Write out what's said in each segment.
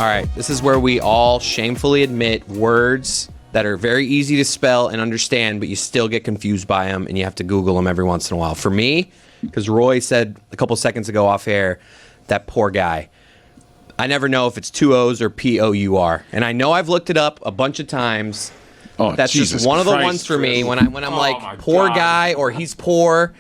right, this is where we all shamefully admit words that are very easy to spell and understand, but you still get confused by them, and you have to Google them every once in a while. For me, because Roy said a couple seconds ago off air, that poor guy. I never know if it's 2 O's or P-O-U-R. And I know I've looked it up a bunch of times. That's Jesus just one of the ones for me when I'm like, poor guy, or he's poor.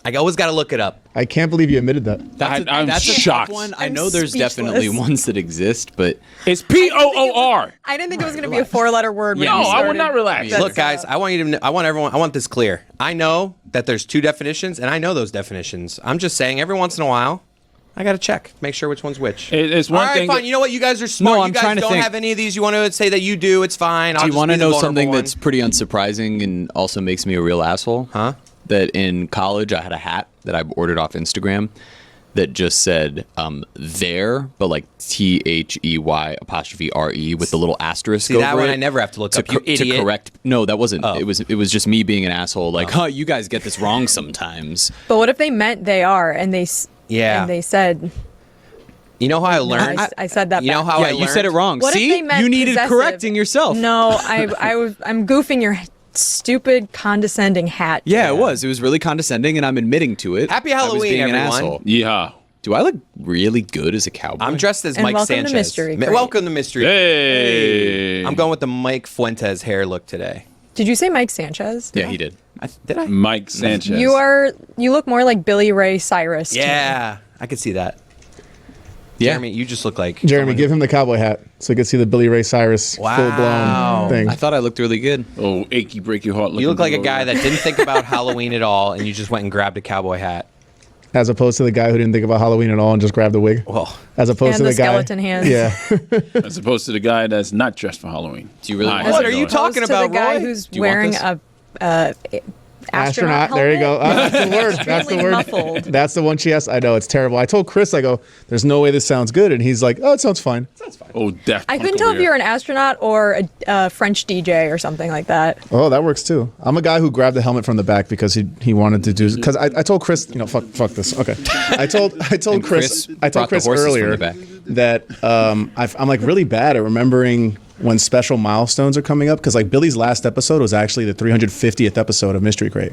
I always got to look it up. I can't believe you admitted that. I'm shocked. I know there's definitely ones that exist, but it's P-O-O-R. I didn't think it was going to be a 4-letter word. No, I would not relax. Look, guys, I want you to know, I want this clear. I know that there's 2 definitions, and I know those definitions. I'm just saying every once in a while, I got to check, make sure which one's which. It's one thing. All right, fine. You know what? You guys are smart. No, I'm you guys trying to don't think. have any of these. You want to say that you do. It's fine. Do you want to know something that's pretty unsurprising and also makes me a real asshole? Huh? That in college I had a hat that I ordered off Instagram that just said there, but like THEY''RE with the little asterisk See, over that one it I never have to look up. You idiot. To correct. No, that wasn't. Oh. It was just me being an asshole. Like, you guys get this wrong sometimes. But what if they meant they are, and they said... You know how I learned? I said that. You know back. how I Yeah, learned? you said it wrong. What if See, they meant you needed possessive? correcting yourself. No, I'm goofing your stupid, condescending hat. Yeah, it was. It was really condescending, and I'm admitting to it. Happy I was Halloween, being an everyone. asshole. Yeah. Do I look really good as a cowboy? I'm dressed as And Mike welcome to Sanchez. Mystery Crate. Welcome to Mystery. Hey. I'm going with the Mike Fuentes hair look today. Did you say Mike Sanchez? Yeah, he did. Did I? Mike Sanchez. You look more like Billy Ray Cyrus. to me. Yeah, I could see that. Yeah. Jeremy, you just look like Jeremy, give him the cowboy hat so you can see the Billy Ray Cyrus full-blown thing. I thought I looked really good. Oh, achy, break your heart. You look like a guy that didn't think about Halloween at all, and you just went and grabbed a cowboy hat. As opposed to the guy who didn't think about Halloween at all and just grabbed the wig. Well, as opposed And to the guy. skeleton hands. Yeah. As opposed to the guy that's not dressed for Halloween. Do you really? Hi, want What to are know you it? talking Opposed to about, the guy Roy? who's Do you want wearing this? a astronaut There you go. helmet? That's the word. That's the Extremely word. muffled. That's the one she asked. I know it's terrible. I told Chris, I go, "There's no way this sounds good," and he's like, "Oh, it sounds fine." Oh, death. I couldn't tell if you're an astronaut or a French DJ or something like that. Oh, that works too. I'm a guy who grabbed the helmet from the back because he wanted to do. Because I told Chris, fuck this. Okay, I told And Chris brought the horses from earlier the back. that I'm like really bad at remembering when special milestones are coming up, because like Billy's last episode was actually the 350th episode of Mystery Crate.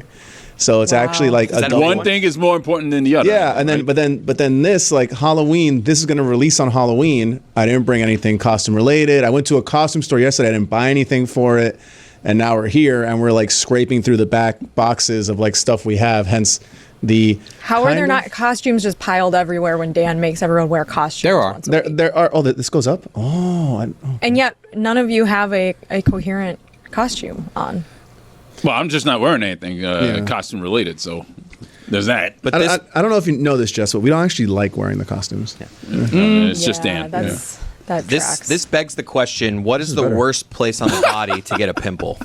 So it's actually like a double One thing is more important than the other. Yeah, and then right? but then this, like Halloween, this is going to release on Halloween. I didn't bring anything costume related. I went to a costume store yesterday. I didn't buy anything for it, and now we're here and we're like scraping through the back boxes of like stuff we have. Hence the How are there not costumes just piled everywhere when Dan makes everyone wear costumes? There are. once a week? There are. Oh, this goes up. And yet none of you have a coherent costume on. Well, I'm just not wearing anything costume related, so there's that. But I don't know if you know this, Jess, but we don't actually like wearing the costumes. Yeah. It's just Dan. That tracks. this begs the question: what is the worst place on the body to get a pimple?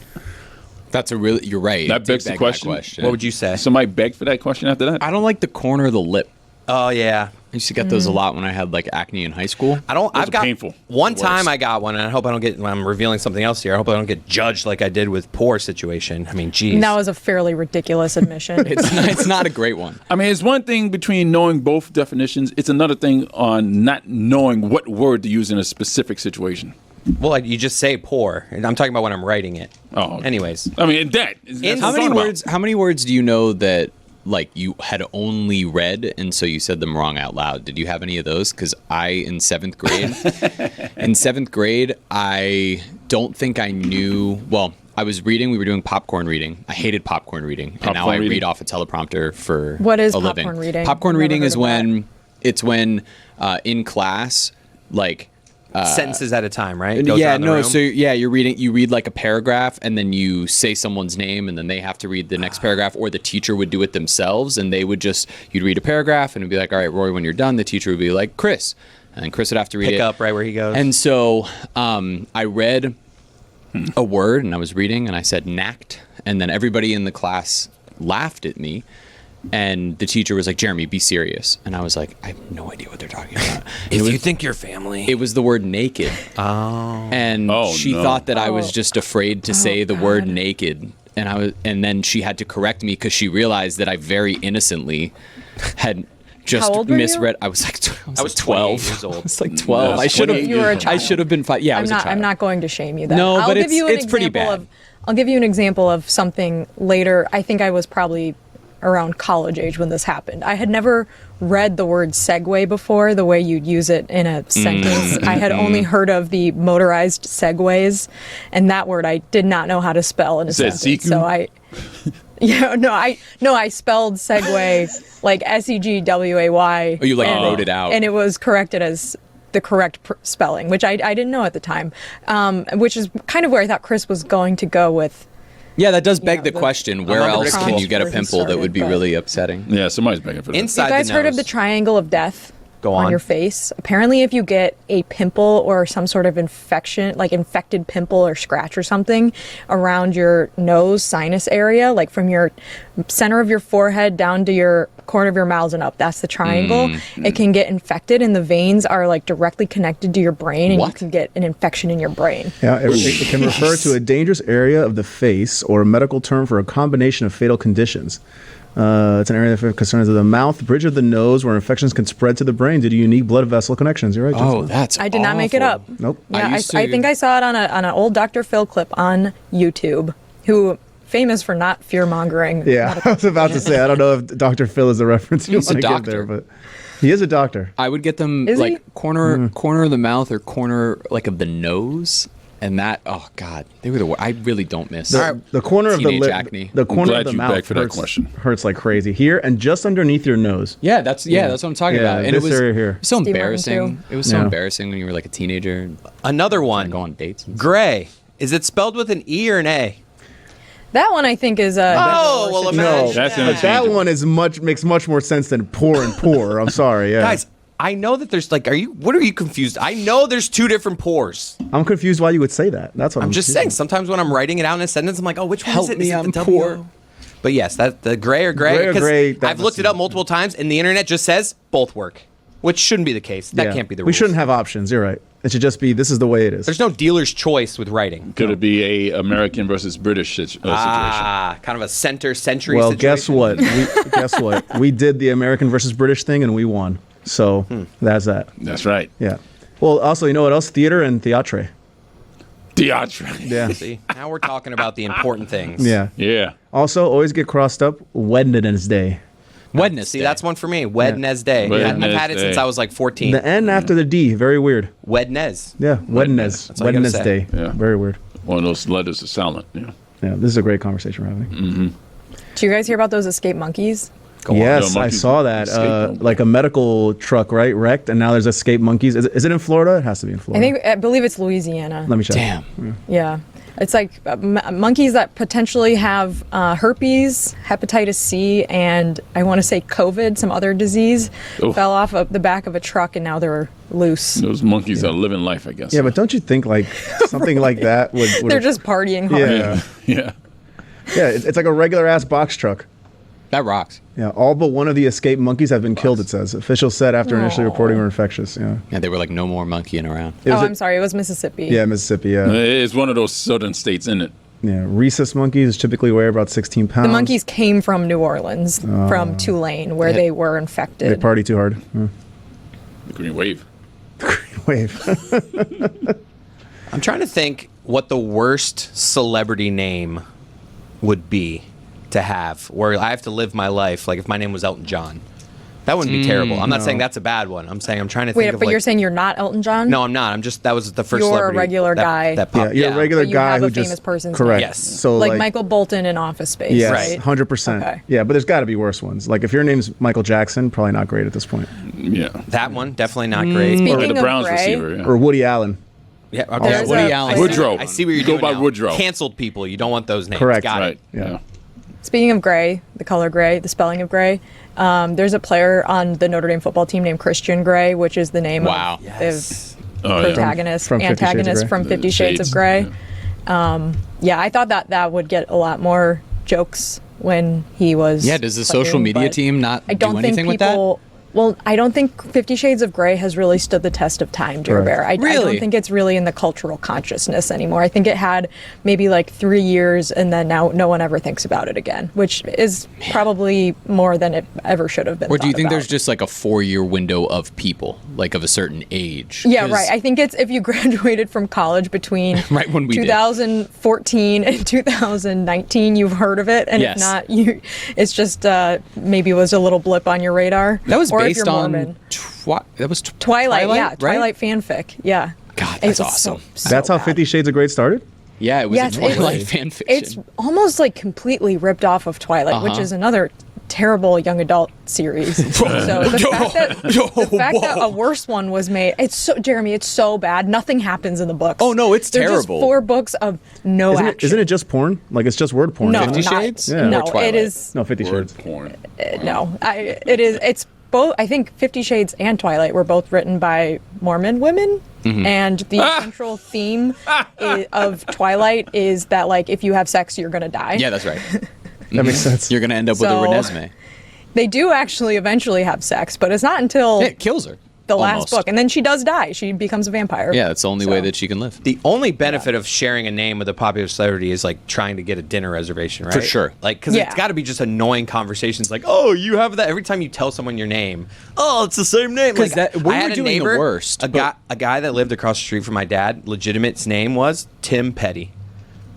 That's you're right. That It begs did the beg that question. What would you say? Somebody begged for that question after that? I don't like the corner of the lip. Oh yeah, I used to get those a lot when I had like acne in high school. I've got painful. One The time worst. I got one, and I hope I don't get. I'm revealing something else here. I hope I don't get judged like I did with poor situation. I mean, geez. That was a fairly ridiculous admission. It's not a great one. I mean, it's one thing between knowing both definitions. It's another thing on not knowing what word to use in a specific situation. Well, you just say poor, and I'm talking about when I'm writing it. Oh, okay. Anyways, I mean, that's what How I'm many talking words? How many words do you know that like you had only read and so you said them wrong out loud? Did you have any of those? Because in seventh grade, I don't think I knew. Well, I was reading. We were doing popcorn reading. I hated popcorn reading, and now I read off a teleprompter for What is Oh, a living. popcorn reading? Popcorn I've never reading heard is of when it's when in class, like. sentences at a time, right? It goes Yeah, around the no. room. So you read like a paragraph, and then you say someone's name, and then they have to read the next paragraph, or the teacher would do it themselves, and you'd read a paragraph, and it'd be like, all right, Rory, when you're done, the teacher would be like, Chris, and then Chris would have to read Pick it up right where he goes. And so I read a word, and I was reading, and I said knacked, and then everybody in the class laughed at me. And the teacher was like, Jeremy, be serious. And I was like, I have no idea what they're talking about. if you think you're family, It was the word naked. oh, And she thought that I was Oh. just afraid to say the word naked. And then she had to correct me because she realized that I very innocently had just How old were you? misread. I was like, I was 12 28 years old. I was like 12. Yeah, I should have. you were a I child. should have been 5. Yeah, I was a child. I'm not going to shame you then. No, I'll but give you an it's pretty example bad. I'll give you an example of something later. I think I was probably around college age when this happened. I had never read the word Segway before, the way you'd use it in a sentence. I had only heard of the motorized Segways, and that word I did not know how to spell in a Said sentence. Seku? So I spelled Segway like Segway. Oh, you like wrote it out. And it was corrected as the correct spelling, which I didn't know at the time, which is kind of where I thought Chris was going to go with. Yeah, that does beg Yeah, the the- question: where Another else can college you get a version pimple that would be started, really upsetting? Yeah, somebody's begging for that. Inside You guys the heard of nose. the triangle of death? Go on on. your face. Apparently, if you get a pimple or some sort of infection, like infected pimple or scratch or something around your nose sinus area, like from your center of your forehead down to your corner of your mouth and up, that's the triangle. It can get infected, and the veins are like directly connected to your brain, and you What? can get an infection in your brain. Yeah, it can refer to a dangerous area of the face or a medical term for a combination of fatal conditions. It's an area that concerns of the mouth, bridge of the nose, where infections can spread to the brain due to unique blood vessel connections. You're right, Oh, Justin. that's. I did not make it awful. up. Nope. Yeah, I used to- I think I saw it on an old Dr. Phil clip on YouTube, who famous for not fear mongering. Yeah, I was about to say, I don't know if Dr. Phil is a reference you He's a want to give there, doctor. but he is a doctor. I would get them Is like he? corner of the mouth or corner like of the nose, and that. Oh God, they were the. I really don't miss. The corner of the Teenage lip, acne. the corner glad of the you mouth begged for that hurts, question. hurts like crazy here and just underneath your nose. Yeah, that's what I'm talking Yeah, about. And this it was area here. it was so Steve Martin, embarrassing. too. It was so Yeah. embarrassing when you were like a teenager and Another one. go on dates. and stuff. Gray. Is it spelled with an E or an A? That one I think is Oh, well, should be- imagine No, That's that. but that one is makes much more sense than poor and poor. I'm sorry, yeah. Guys, I know that there's like, what are you confused? I know there's two different pores. I'm confused why you would say that. That's what I'm I'm just saying, sometimes when I'm writing it out in a sentence, I'm like, oh, which one Help is it? me, Is it I'm the W? poor. But yes, that the gray or gray. Gray or 'cause gray, that I've looked it up multiple times, and the internet just says both work, which shouldn't be the case. That Yeah. can't be the rule. We shouldn't have options. You're right. It should just be this is the way it is. There's no dealer's choice with writing. Could it be a American versus British situation? Kind of a century Well, situation. guess what? Guess what? We did the American versus British thing and we won. So that's that. That's right. Yeah. Well, also, you know what else? Theater and theatre. Theatre. Yeah. See, now we're talking about the important things. Yeah. Yeah. Also, always get crossed up Wednesday. Wednesday. See, that's one for me. Wednesday. Yeah. I've had it since I was like 14. The N after the D. Very weird. Wednes. Yeah. Wednes. That's all you gotta say. Wednesday. Yeah. Very weird. One of those letters is silent. Yeah. Yeah. This is a great conversation we're having. Do you guys hear about those escaped monkeys? Go on. Yes, No, I monkeys saw that. escaped. Like a medical truck, right? Wrecked, and now there's escaped monkeys. Is it in Florida? It has to be in Florida. I believe it's Louisiana. Let me check. Damn. Yeah. It's like monkeys that potentially have herpes, hepatitis C, and I want to say COVID, some other disease, Oof. fell off of the back of a truck and now they're loose. Those monkeys are living life, I guess. Yeah, but don't you think like something like that would? They're just partying hard. Yeah. Yeah. Yeah, it's like a regular ass box truck. That rocks. Yeah, all but one of the escaped monkeys have been killed. It says officials said after initially reporting were infectious. Yeah, Yeah, they were like no more monkeying around. it Oh, was I'm sorry. It was Mississippi. Yeah, Mississippi. Yeah, It's one of those southern states, isn't it? yeah. Rhesus monkeys typically weigh about 16 pounds. The monkeys came from New Orleans, from Tulane, where they were They infected. party too hard. Yeah. The Green Wave. Wave. I'm trying to think what the worst celebrity name would be to have, where I have to live my life. Like if my name was Elton John, that wouldn't be terrible. I'm not saying that's a bad one. I'm saying I'm trying to Wait, think of but you're like, saying you're not Elton John? no, I'm not. I'm just that was the first. You're a celebrity regular that, guy. That Yeah, popped. you're a regular But you guy have who a just famous person's correct. name. Yes. So like Michael Bolton in Office Space, Yes, right? 100%. Okay. Yeah, but there's got to be worse ones. Like if your name's Michael Jackson, probably not great at this point. Yeah. That one definitely not great. Speaking Or the of Browns Gray, receiver. Yeah. Or Woody Allen. Yeah, There's Woody a Allen. place- Woodrow. I see what you're Go doing by now. Woodrow. Canceled people. You don't want those names. Correct. Got Right. it. Yeah. Speaking of gray, the color gray, the spelling of gray, there's a player on the Notre Dame football team named Christian Gray, which is the name Wow. of Yes. Oh, yeah. protagonist, From 50 Shades of antagonist Grey? from 50 Shades of Shades, Grey. Yeah, I thought that would get a lot more jokes when he was. Yeah, does the social playing, media but team not I don't do think anything with that? people Well, I don't think 50 Shades of Grey has really stood the test of time, Jer Right. Bear. I Really? don't think it's really in the cultural consciousness anymore. I think it had maybe like 3 years, and then now no one ever thinks about it again, which is probably more than it ever should have been. Or do you thought think about. there's just like a 4-year window of people, like of a certain age? Yeah, 'Cause- right. I think it's if you graduated from college between Right when we did. 2014 and 2019, you've heard of it, and Yes. if not, it's just maybe was a little blip on your radar. That was or if based you're on Mormon. that was Twilight, yeah, right? Twilight fanfic, yeah. God, It that's was awesome. so That's how bad. 50 Shades of Grey started? Yeah, it was Yes, a Twilight it's- fan fiction. It's almost like completely ripped off of Twilight, which is another terrible young adult series. So the fact that a worse one was made, it's so Jeremy, it's so bad. Nothing happens in the books. Oh, no, it's They're terrible. Just 4 books of no Isn't action. it just porn? Like it's just word porn. no, 50 not- Shades? Yeah. No, Or Twilight? it is No, 50 Word Shades. porn. no. It is. It's both. I think 50 Shades and Twilight were both written by Mormon women. And the central theme of Twilight is that, like, if you have sex, you're gonna die. Yeah, that's right. That makes sense. You're gonna end up So- with a Renesmee. They do actually eventually have sex, but it's not until It kills her. the last almost. book, and then she does die. She becomes a vampire. Yeah, it's the only way So- that she can live. The only benefit of sharing a name with a popular celebrity is like trying to get a dinner reservation, right? For sure. Like, because Yeah. it's got to be just annoying conversations. Like, oh, you have that every time you tell someone your name. Oh, it's the same name. 'Cause Like, that- we I had were a doing the neighbor, worst, A but- guy that lived across the street from my dad. Legitimate's name was Tim Petty,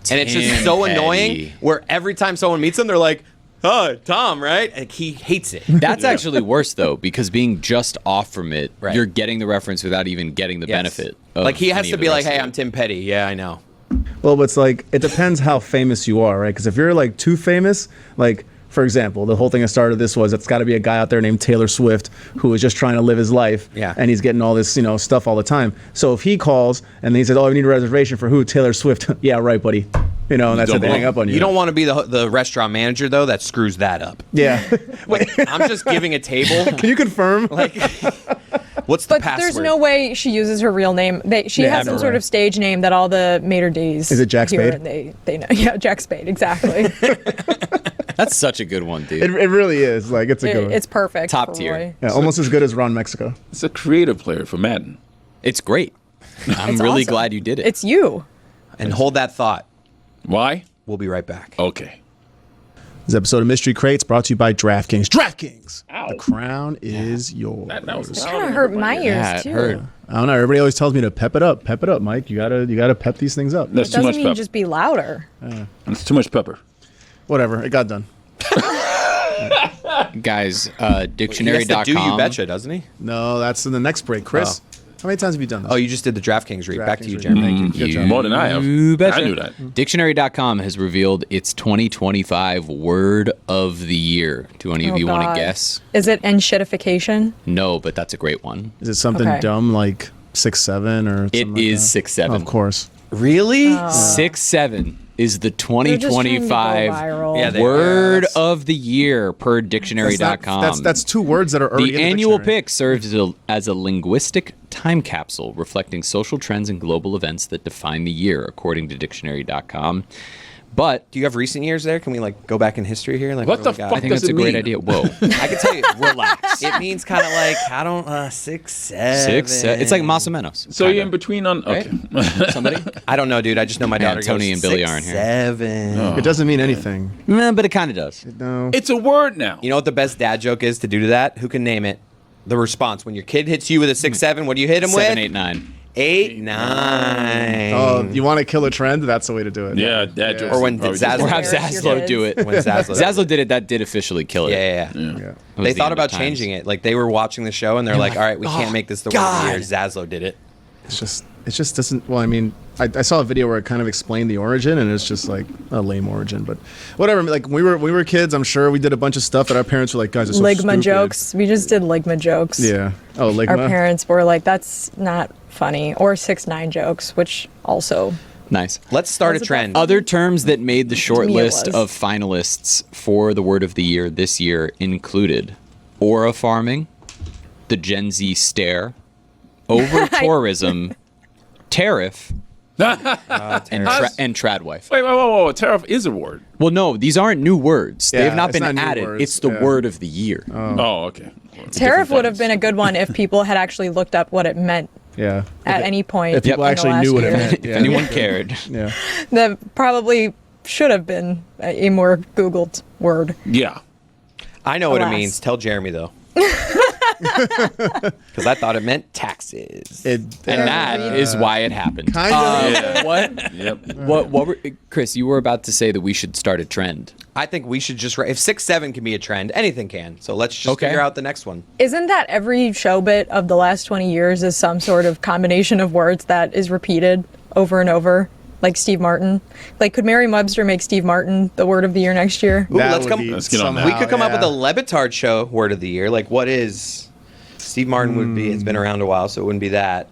and it's just Tim so Petty. annoying. Where every time someone meets him, they're like, "Oh, Tom, right?" And he hates it. That's actually worse though, because being just off from it, Right. you're getting the reference without even getting the Yes. benefit. Of Like he has any to of be the like, rest of "Hey, it. I'm Tim Petty." Yeah, I know. Well, but it's like it depends how famous you are, right? Because if you're like too famous, like for example, the whole thing that started this was it's got to be a guy out there named Taylor Swift who is just trying to live his life, Yeah. and he's getting all this stuff all the time. So if he calls and he says, "Oh, I need a reservation for who?" Taylor Swift. Yeah, right, buddy. And that's it. They hang up on you. You don't want to be the restaurant manager though that screws that up. Yeah. Like, I'm just giving a table. Can you confirm? Like, what's the But password? there's no way she uses her real name. She Yeah, has some no sort way. of stage name that all the maitre d's. Is it Jack hear, Spade? and they know. Yeah, Jack Spade. Exactly. That's such a good one, dude. It really is. Like it's a good one. It's perfect. Top for tier. Roy. Yeah, almost as good as Ron Mexico. It's a creative player for Madden. It's great. I'm It's really awesome. glad you did it. It's you. And hold that thought. Why? We'll be right back. Okay. This episode of Mystery Crates brought to you by DraftKings. DraftKings. Ow. The crown is yours. That was Kind of hurt my ears yeah, it too. hurt. I don't know. Everybody always tells me to pep it up. Pep it up, Mike. You gotta pep these things up. That's It too doesn't much mean pepper. just be louder. It's too much pepper. Whatever. It got done. Guys, He has to dictionary.com. do you betcha, doesn't he? No, that's in the next break. Chris, how many times have you done this? Oh, you just did the DraftKings read. Back to DraftKings you, read. Jeremy. Thank you. Good job. More than I have. You betcha. I knew that. Dictionary.com has revealed its 2025 word of the year. Do any of Oh, you want God. to guess? Is it enshittification? No, but that's a great one. Is it something Okay. dumb like 6'7" or It something like is that? 6'7". Of course. Really? 6'7" is the They're just trying to go 2025 viral. Yeah, they- word that's- of the year per That's, dictionary.com. that's two words that are already The in the annual dictionary. pick serves as a linguistic time capsule reflecting social trends and global events that define the year, according to dictionary.com. But Do you have recent years there? Can we like go back in history here? Like, What do the we got? fuck I think does that's a it great mean? idea. Whoa. I can tell you. Relax. It means kind of like I don't 6, 7. It's like Más o menos. So you're in between on. Right? Okay. Somebody? I don't know, dude. I just know my daughter Tony goes and Billy 6, aren't here. 7. It doesn't mean anything. Nah, but it kind of does. No. It's a word now. You know what the best dad joke is to do to that? Who can name it? The response when your kid hits you with a 6, 7. What do you hit him 7, with? 8, 9. 8, 9. Oh, you want to kill a trend? That's the way to do it. Yeah, that Or when probably Zaz- Or have Embarrass your Zaslow kids. do it. When Zaslow- Zaslow did it. That did officially kill it. Yeah. Yeah. It was They the thought end of about times. changing it. Like they were watching the show and they're like, "All right, we can't make this the word of the year." God. Zaslow did it. It just doesn't. Well, I mean, I saw a video where it kind of explained the origin, and it's just like a lame origin. But whatever. Like when we were kids, I'm sure we did a bunch of stuff that our parents were like, "Guys, it's so Ligma stupid." jokes. We just did Ligma jokes. Yeah. Oh, Our Ligma. parents were like, "That's not funny," or 6ix9ine jokes, which also. Nice. Let's start a Was it trend. that Other terms that made the short me it list was. of finalists for the word of the year this year included aura farming, the Gen Z stare, over tourism, tariff, and tradwife. Wait, whoa. Tariff is a word. Well, no, these aren't new words. They Yeah, have not it's been not new added. words, It's the yeah. word of the year. Oh, okay. Tariff would have been a good one if people had actually looked up what it meant Yeah. at any point. If people in the actually last knew what it year. meant. If Yeah. anyone cared. Yeah. That probably should have been a more Googled word. Yeah. I know what it Alas. means. Tell Jeremy though. Because I thought it meant taxes. And that is why it happened. Kind of. Yeah. What? Yep. What were, Chris, you were about to say that we should start a trend. I think we should just if 6-7 can be a trend, anything can. So let's just Okay. figure out the next one. Isn't that every show bit of the last 20 years is some sort of combination of words that is repeated over and over? Like Steve Martin. Like, could Merriam-Webster make Steve Martin the word of the year next year? Ooh, That let's would come. be Let's get on that. We could come up with yeah. a Le Batard Show word of the year. Like, what is Steve Martin would be? It's been around a while, so it wouldn't be that.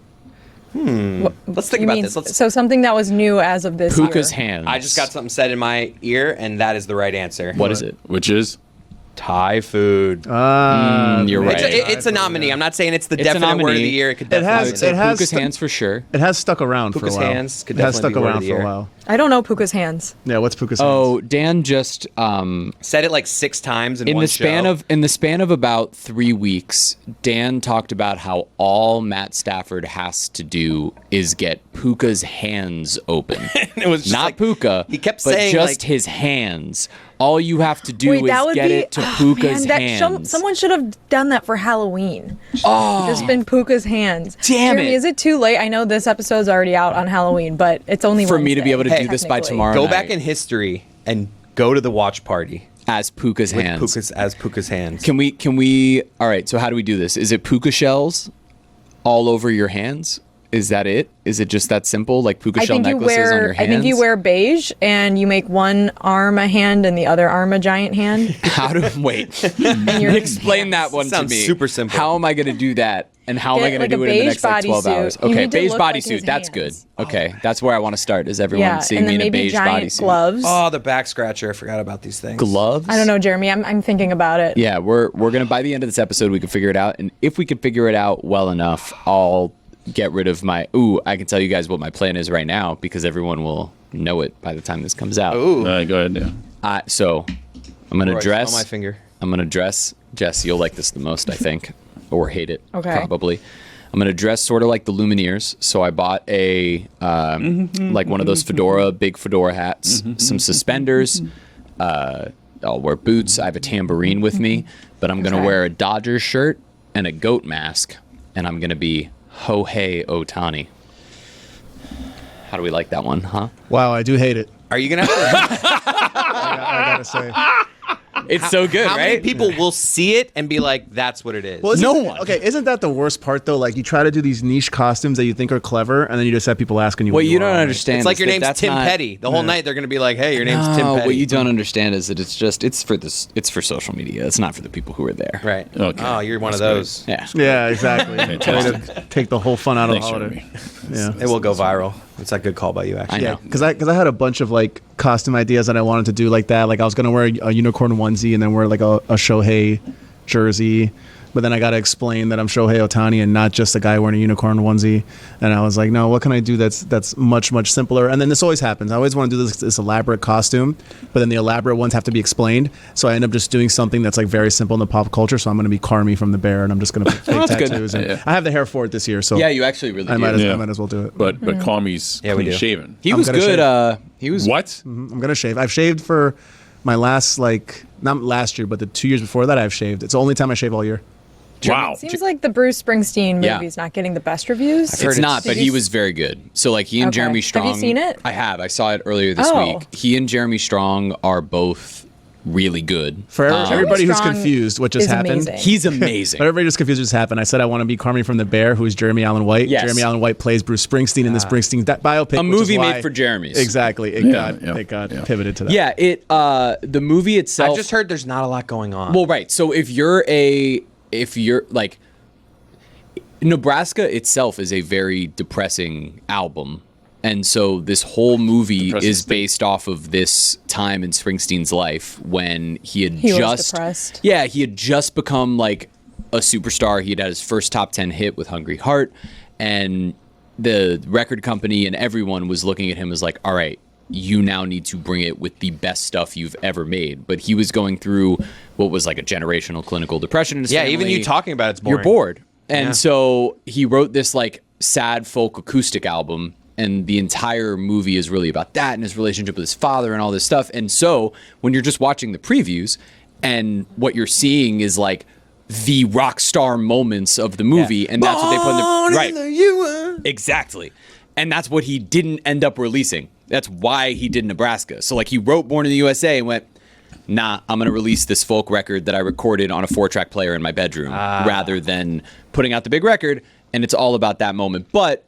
Let's think You about mean, this. Let's. so something that was new as of this Puka's year. hands. I just got something said in my ear, and that is the right answer. What is it? Which is? Thai food? You're right. It's a nominee. I'm not saying it's the It's a definite word of nominee. the year. It could It definitely. has- I would say it has Puka's stu- hands for sure. It has stuck around Puka's for a while. hands could It has definitely stuck be word of around the for a year. while. I don't know Puka's hands. Yeah, what's Puka's Oh, hands? Dan just Said it like 6 times in in one the span show. of about 3 weeks, Dan talked about how all Matt Stafford has to do is get Puka's hands open. It was just not like- Puka. he kept but saying, just like- his hands. All you have to do Wait, that is would get be it to Puka's man, hands. Someone should have done that for Halloween. Oh, just been Puka's hands. Damn Jeremy, it. is it too late? I know this episode's already out on Halloween, but it's only For me to be able to Wednesday, do this by technically. tomorrow Go night back in history and go to the watch party as Puka's with hands. Puka's hands. Can we? All right. So how do we do this? Is it Puka shells all over your hands? Is that it? Is it just that simple? Like Puka I shell think you necklaces on your wear. hands? I think you wear beige, and you make one arm a hand and the other arm a giant hand. How to wait? And you're Explain that one to Sounds me. super simple. How am I going to do that? And how am I Get, going to like, do a it in the beige next like 12 bodysuit. hours? You Okay, need to beige look like his bodysuit. That's good. hands. Okay, that's where I want to start. Is everyone Yeah, seeing and me then in a maybe beige giant bodysuit? gloves. Oh, the back scratcher. I forgot about these things. Gloves? I don't know, Jeremy. I'm thinking about it. Yeah, we're gonna by the end of this episode we can figure it out, and if we can figure it out well enough, I'll get rid of my. Ooh, I can tell you guys what my plan is right now because everyone will know it by the time this comes out. Ooh. All right, go ahead. Yeah. So I'm gonna Roy, dress. smell my finger. I'm gonna dress. Jess, you'll like this the most, I think, or hate it. Okay. Probably. I'm gonna dress sort of like the Lumineers. So I bought a like one of those big fedora hats, some suspenders. I'll wear boots. I have a tambourine with me, but I'm gonna Okay. wear a Dodgers shirt and a goat mask, and I'm gonna be Hohei Ohtani. How do we like that one, huh? Wow, I do hate it. Are you gonna have to? I gotta say. It's so good, How many right? people will see it and be like, "That's what it is"? Well, No one. Okay, isn't that the worst part though? Like you try to do these niche costumes that you think are clever, and then you just have people asking you. What what you are, don't like- understand. It's like is your that name's that's Tim not- Petty. The whole night they're gonna be like, "Hey, your name's Tim No, Petty." what you don't understand is that it's for this. It's for social media. It's not for the people who are there. Right. Okay. Oh, you're one of That's those. Yeah. Yeah, exactly. Way to take the whole fun out of the Thanks, holiday. Jeremy. Yeah. It will go viral. It's a good call by you, actually. I know. Because I had a bunch of like costume ideas that I wanted to do like that. Like I was gonna wear a unicorn onesie and then wear like a Shohei jersey, but then I gotta explain that I'm Shohei Ohtani and not just a guy wearing a unicorn onesie. And I was like, no, what can I do that's much simpler? And then this always happens. I always want to do this elaborate costume, but then the elaborate ones have to be explained. So I end up just doing something that's like very simple in the pop culture. So I'm gonna be Carmi from The Bear, and I'm just gonna put fake that's good. tattoos. And Yeah. I have the hair for it this year, so Yeah, you actually really I do. might Yeah. as well do it. But Kwami's Yeah, we clean do. shaven. He I'm was gonna good. shave. He was. What? I'm gonna shave. I've shaved for my last not last year, but the 2 years before that I've shaved. It's the only time I shave all year. Wow. It seems like the Bruce Springsteen Yeah. movie's not getting the best reviews. It's not, but Did he you- was very good. So like he and Okay. Jeremy Have you Strong. seen it? I have. I saw it earlier this Oh. week. He and Jeremy Strong are both really good. For everybody who's Strong confused, what just is happened. amazing. He's amazing. For everybody who's confused, what just happened. I said I want to be Carmi from The Bear, who is Jeremy Allen White. Yes. Jeremy Allen White plays Bruce Springsteen in the Springsteen biopic. A which is movie why- made for Jeremy's. Exactly. It got pivoted to that. Yeah. The movie itself. I've just heard there's not a lot going on. Well, right. So if you're like, Nebraska itself is a very depressing album. And so this whole movie Depressing is state. based off of this time in Springsteen's life when he was just depressed. Yeah, he had just become like a superstar. He had had his first top 10 hit with Hungry Heart, and the record company and everyone was looking at him as like, all right, you now need to bring it with the best stuff you've ever made. But he was going through what was like a generational clinical depression in his family. Even you talking about it's boring. You're bored. And so he wrote this like sad folk acoustic album, and the entire movie is really about that and his relationship with his father and all this stuff. And so when you're just watching the previews and what you're seeing is like the rock star moments of the movie, and that's what they put in the exactly. And that's what he didn't end up releasing. That's why he did Nebraska. So like he wrote Born in the USA and went, nah, I'm going to release this folk record that I recorded on a 4-track player in my bedroom rather than putting out the big record. And it's all about that moment. But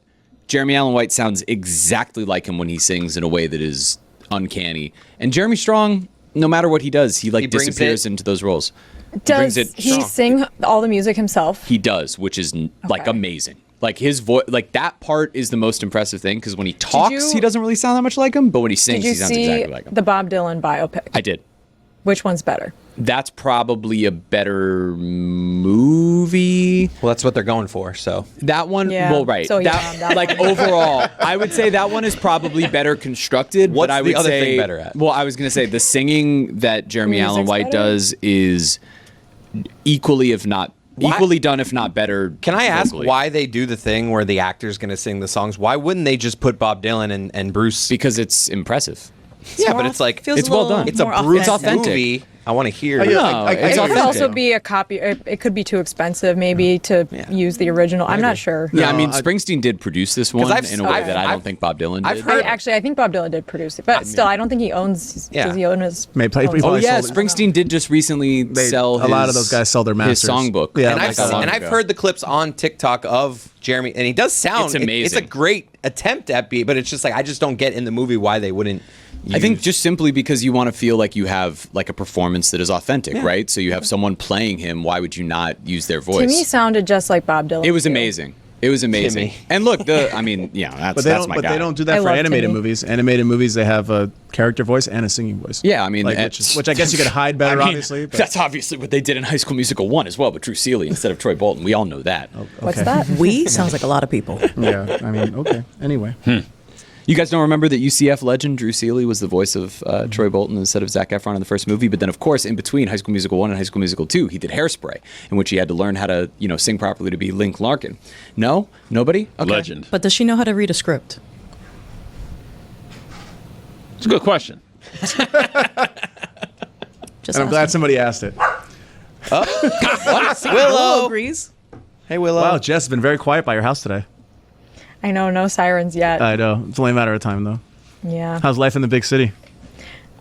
Jeremy Allen White sounds exactly like him when he sings in a way that is uncanny. And Jeremy Strong, no matter what he does, he like disappears into those roles. Does he sing all the music himself? He does, which is like amazing. Like his voice, like that part is the most impressive thing because when he talks, he doesn't really sound that much like him, but when he sings, he sounds exactly like him. The Bob Dylan biopic? I did. Which one's better? That's probably a better movie. Well, that's what they're going for. So that one, Yeah. right? So that, like overall, I would say that one is probably better constructed. What's but I the would other say, thing better at? Well, I was going to say the singing that Jeremy Allen Music's White better? does is equally, if not equally done, if not better. can I ask vocally. why they do the thing where the actor's going to sing the songs? Why wouldn't they just put Bob Dylan and Bruce? Because it's impressive. Yeah, but it's like Feels it's a well little done. it's a more Bruce authentic. movie. I want to hear. yeah. No, I it's It could authentic. also be a copy. It could be too expensive, maybe, to use the original. I'm not sure. Yeah, I mean, No, Springsteen did produce this one I've- in a way I've- that I don't I've- think Bob Dylan did. I've heard- I think Bob Dylan did produce it, but still, I don't think he owns. Yeah. Does he own his? Maybe he owns probably Oh it? yeah, sold it. Springsteen did just recently sell a lot his- of those guys sell their his masters. songbook. Yeah, and like I've that long I've ago. heard the clips on TikTok of Jeremy, and he does sound. It's It's a amazing. great attempt at beat, but it's just like I just don't get in the movie why they wouldn't. I think just simply because you want to feel like you have like a performance that is authentic, right? So you have someone playing him. Why would you not use their voice? To me, sounded just like Bob Dylan. it was too. amazing. It was amazing. Timmy. And look, I mean, yeah, But that's my guy. they don't do I that for love animated Timmy. movies. Animated movies, they have a character voice and a singing voice. Yeah, I mean, like, which I guess you could hide better, I mean, obviously. But that's obviously what they did in High School Musical 1 as well, but Drew Seeley instead of Troy Bolton. We all know that. What's that? We sounds like a lot of people. yeah, I mean, okay. Anyway, You guys don't remember that UCF legend Drew Seeley was the voice of Troy Bolton instead of Zac Efron in the first movie? But then, of course, in between High School Musical 1 and High School Musical 2, he did Hairspray, in which he had to learn how to, sing properly to be Link Larkin. No? Nobody? Okay. Legend. But does she know how to read a script? It's a good question. Just and I'm glad asking. somebody asked it. Willow agrees. Hey Willow. Wow, Jess has been very quiet by your house today. I know, no sirens yet. I know. It's only a matter of time, though. Yeah. How's life in the big city?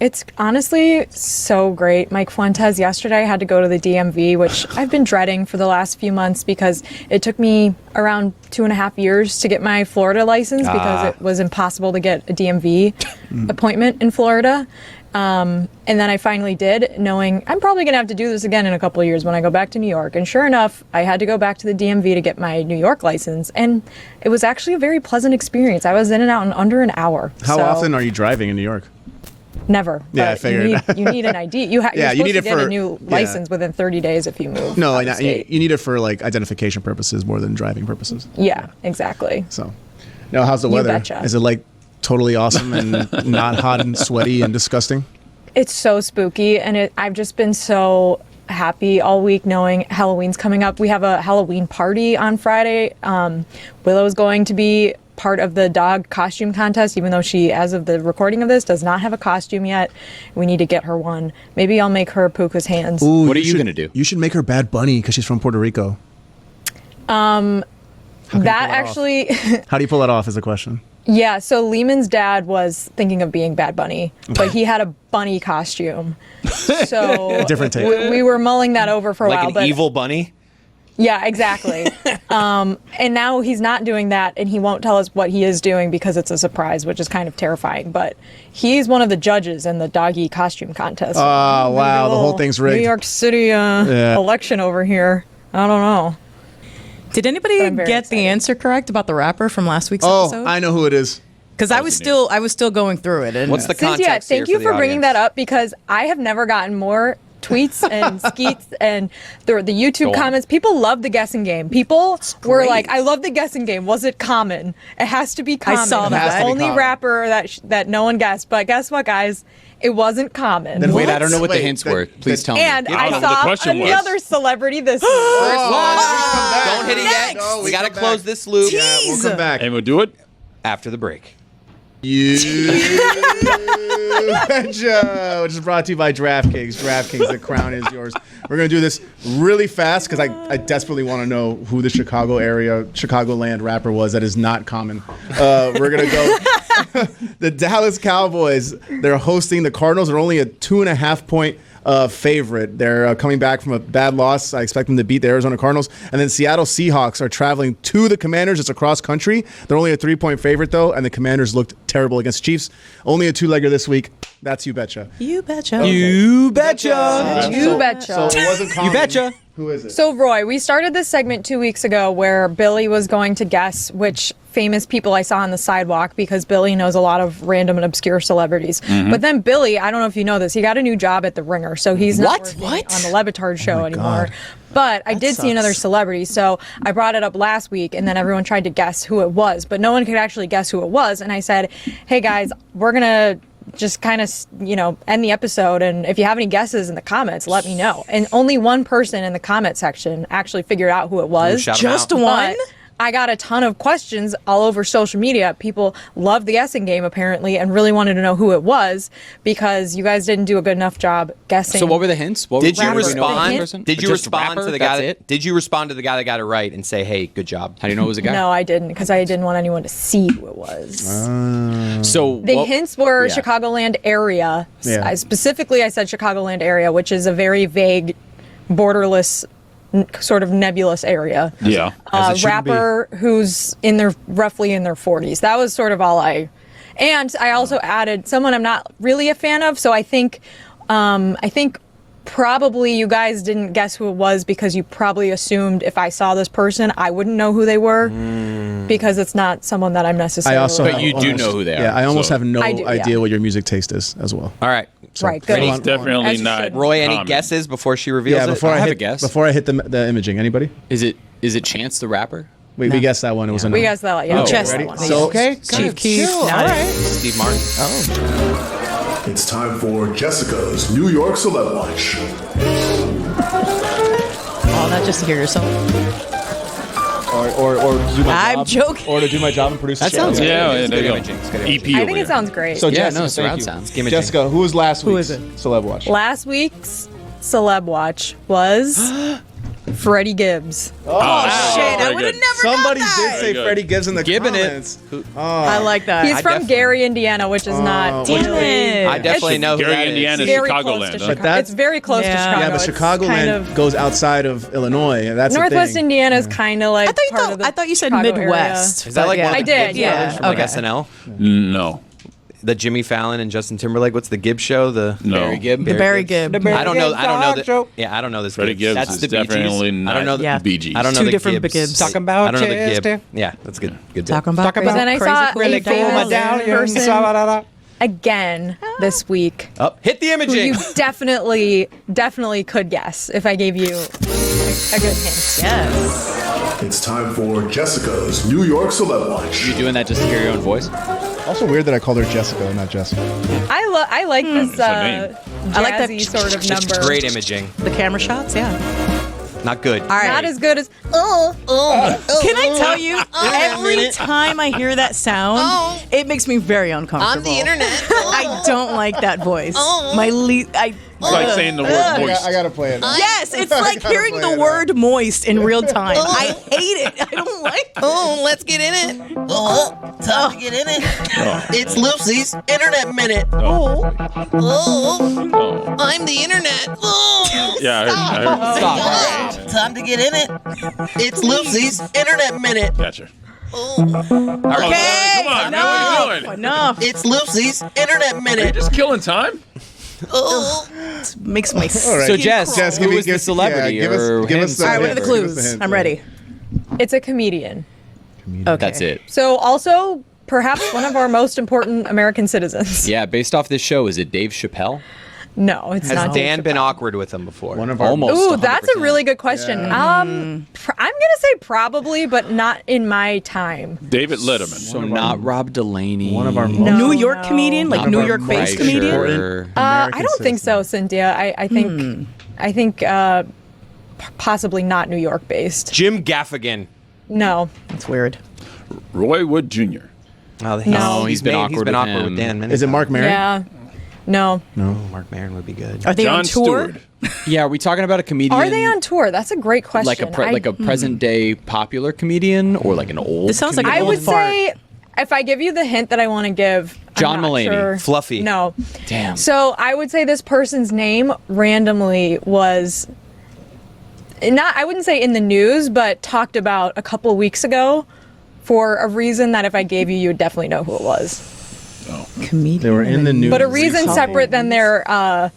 It's honestly so great. Mike Fuentes, yesterday I had to go to the DMV, which I've been dreading for the last few months because it took me around 2.5 years to get my Florida license because it was impossible to get a DMV appointment in Florida. And then I finally did, knowing I'm probably going to have to do this again in a couple of years when I go back to New York. And sure enough, I had to go back to the DMV to get my New York license. And it was actually a very pleasant experience. I was in and out in under an hour. How So- often are you driving in New York? Never. Yeah, I But figured. You need an ID. You're Yeah, you supposed need to it get for- a new license within 30 days if you move. No, out of you state. need it for like identification purposes more than driving purposes. Yeah, exactly. So, no, how's the You weather? betcha. Is it like totally awesome and not hot and sweaty and disgusting? It's so spooky, and I've just been so happy all week knowing Halloween's coming up. We have a Halloween party on Friday. Willow's going to be part of the dog costume contest, even though she, as of the recording of this, does not have a costume yet. We need to get her one. Maybe I'll make her Puka's hands. Ooh, What are you should- gonna do? You should make her Bad Bunny because she's from Puerto Rico. That pull it off? actually, How do you pull that off is the question. yeah, so Lehman's dad was thinking of being Bad Bunny, but he had a bunny costume. So Different take. we were mulling that over for a like while. an but evil bunny. Yeah, exactly. And now he's not doing that, and he won't tell us what he is doing because it's a surprise, which is kind of terrifying. But he's one of the judges in the doggy costume contest. Oh, wow, the whole thing's rigged. New York City election over here. I don't know. Did anybody I'm very get excited. the answer correct about the rapper from last week's Oh, episode? I know who it is. Because I was still going through it. And What's the context Cynthia, here thank you the for bringing audience? that up because I have never gotten more tweets and skeets and the YouTube comments. People love the guessing game. People were like, "I love the guessing game. Was it common? It has to be common." I saw that. It has to be Only common. rapper that no one guessed. But guess what, guys? It wasn't common. Then Wait, I don't know what the Wait, hints that- were. Please tell me. and I I don't know what the saw question was. another celebrity this week. Don't hit it yet. No, we got to come close back. this loop Yeah, we'll come back. And we'll do it. after the break. You betcha, which is brought to you by DraftKings. DraftKings, the crown is yours. We're going to do this really fast because I desperately want to know who the Chicagoland rapper was that is not common. We're going to go. The Dallas Cowboys, they're hosting the Cardinals. They're only a 2.5 point favorite. They're coming back from a bad loss. I expect them to beat the Arizona Cardinals. And then Seattle Seahawks are traveling to the Commanders. It's across country. They're only a 3-point favorite, though, and the Commanders looked terrible against the Chiefs. Only a two-legger this week. That's You Betcha. You betcha. You betcha. You betcha. So it wasn't common. You betcha. Who is it? So, Roy, we started this segment 2 weeks ago where Billy was going to guess which famous people I saw on the sidewalk because Billy knows a lot of random and obscure celebrities. But then Billy, I don't know if you know this, he got a new job at The Ringer, so he's not working on the LeBatard Show anymore. God. But I did see sucks. another celebrity, so I brought it up last week, and then everyone tried to guess who it was, but no one could actually guess who it was. And I said, hey, guys, we're going to just kind of, end the episode. And if you have any guesses in the comments, let me know. And only one person in the comment section actually figured out who it was. Shout 'em Just out. one? But I got a ton of questions all over social media. People loved the guessing game, apparently, and really wanted to know who it was because you guys didn't do a good enough job guessing. So what were the hints? Did you Rapper. respond? Person? Did you Just respond rapper? to the That's guy? it? Did you respond to the guy that got it right and say, "Hey, good job"? How do you know it was a guy? No, I didn't because I didn't want anyone to see who it was. So The hints were yeah. Chicagoland area. Yeah. I said Chicagoland area, which is a very vague, borderless, sort of nebulous area. Yeah. As it should Rapper who's roughly in their 40s. That was sort of all and I also added someone I'm not really a fan of. So I think probably you guys didn't guess who it was because you probably assumed if I saw this person, I wouldn't know who they were because it's not someone that I'm necessarily. But you do know who they are. Yeah, I almost So- have no I do, idea yeah. what your music taste is as well. All right. Right, good. Ready? It's definitely As you not. should. Roy, any common. guesses before she reveals Yeah, it? before I have a hit guess. before I hit the imaging. Anybody? Is it Chance the Rapper? We guessed that one. It was a no. We guessed that. Yeah, Okay, Chess. ready? One. So Chief Keef. All Not right. Steve Martin. It's time for Jessica's New York Celeb Watch. Oh, not just to hear yourself. Or do my I'm job. joking. Or to do my job and produce. That the show. sounds Yeah, good. there you go. imaging. It's good EP I over think here. it sounds great. So Yeah, Jessica, no, thank surround you. sound. Imaging. Jessica, who was last week's Who is it? Celeb Watch? Last week's Celeb Watch was Freddie Gibbs. Oh, shit. I very would have good. never Somebody got did that. say good. Freddie Gibbs in the Gibbon it. comments. I like that. He's from definitely- Gary, Indiana, which is not Damn really. it. I definitely know who Gary, that is. Indiana, Very Chicagoland, close to huh? Chicago. But that's- It's very close to Yeah. Chicago. Yeah, but It's Chicagoland kind of, goes outside of Illinois. And that's Northwest the thing. Indiana is kind of like part of the I thought you said Chicago Midwest. Is that like but one of I the did, Gibbs yeah. brothers from like Okay. SNL? No. The Jimmy Fallon and Justin Timberlake. What's the Gibbs show? The No. Barry Gibb. The Barry Gibb. I don't know. I don't know that. Yeah, I don't know this. Freddie Gibbs. Gibbs That's is the Bee Gees. definitely not I don't know the Yeah. Bee Gees. I don't know Two the different Gibbs. Gibbs. I don't know the Gibb. Yeah, that's good. Good. Talking about But then I crazy saw a crazy famous medallion. person again this week Oh, hit the who imaging. you definitely could guess if I gave you a good hint. Yes. It's time for Jessica's New York Celeb Watch. You doing that just to hear your own voice? Also weird that I called her Jessica, not Jessica. I like this It's a name. I like that jazzy sort of number. Great imaging. The camera shots, yeah. Not good. All right. Not as good as Can I tell you, every time I hear that sound, it makes me very uncomfortable. On the internet. I don't like that voice. It's like saying the word moist. I gotta play it. Yes, it's I like gotta hearing play the it word moist in real time. I hate it. I don't like it. Oh, let's get in it. Oh, time to get in it. It's Lucy's Internet Minute. Oh, I'm the Internet. Oh, Yeah, I heard. oh, time to get in it. It's Lucy's Internet Minute. Gotcha. Oh, Okay. Come on, man. What are you doing? Enough. it's Lucy's Internet Are you Minute. just killing time? Oh, Makes my All right. skin Jess, crawl. Jess, Who was the celebrity give us or the hints? All right, what are the hint, give us clues? hint. I'm ready. it's a comedian. Okay. That's it. So also perhaps one of our most important American citizens. Yeah, based off this show, is it Dave Chappelle? No, it's Has not. Dan Dave been Chappelle. awkward with him before? One of our Almost. Ooh, that's a 100%. really good question. I'm gonna say probably, but not in my time. David Letterman. So not Rob Delaney. one of our No. New York no. comedian, like Not New Rob York-based Kreischer. comedian. I don't think so, Cynthia. I think possibly not New York based. Jim Gaffigan. No. That's weird. Roy Wood Jr. Oh, No. he's been awkward with him. Dan. many Is it Mark times. Maron? Yeah. No. No. Mark Maron would be good. Are they Jon on tour? Stewart. Yeah, are we talking about a comedian? Are they on tour? That's a great question. like a present day popular comedian or like an old? This sounds like an I old would fart. say if I give you the hint that I want to give, I'm John not Mulaney. sure. Fluffy. No. Damn. So I would say this person's name randomly was not, I wouldn't say in the news, but talked about a couple of weeks ago for a reason that if I gave you, you would definitely know who it was. Comedian. They were in the news. But a reason separate than their what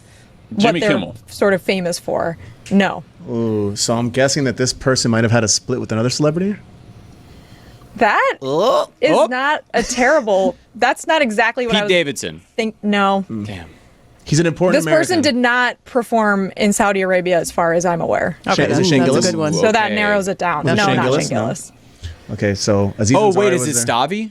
Jimmy they're Kimmel. sort of famous for. No. Ooh, so I'm guessing that this person might have had a split with another celebrity. That is not a terrible. That's not exactly what I Pete was Davidson. think. No. Damn. He's an important This American. person did not perform in Saudi Arabia, as far as I'm aware. Okay, Is it Shane that's Gillis? a good one. So that Okay. narrows it down. Was No, Shane not Gillis? Shane No. Gillis. Okay, so Aziz Oh Ansari wait, is was it there. Stavi?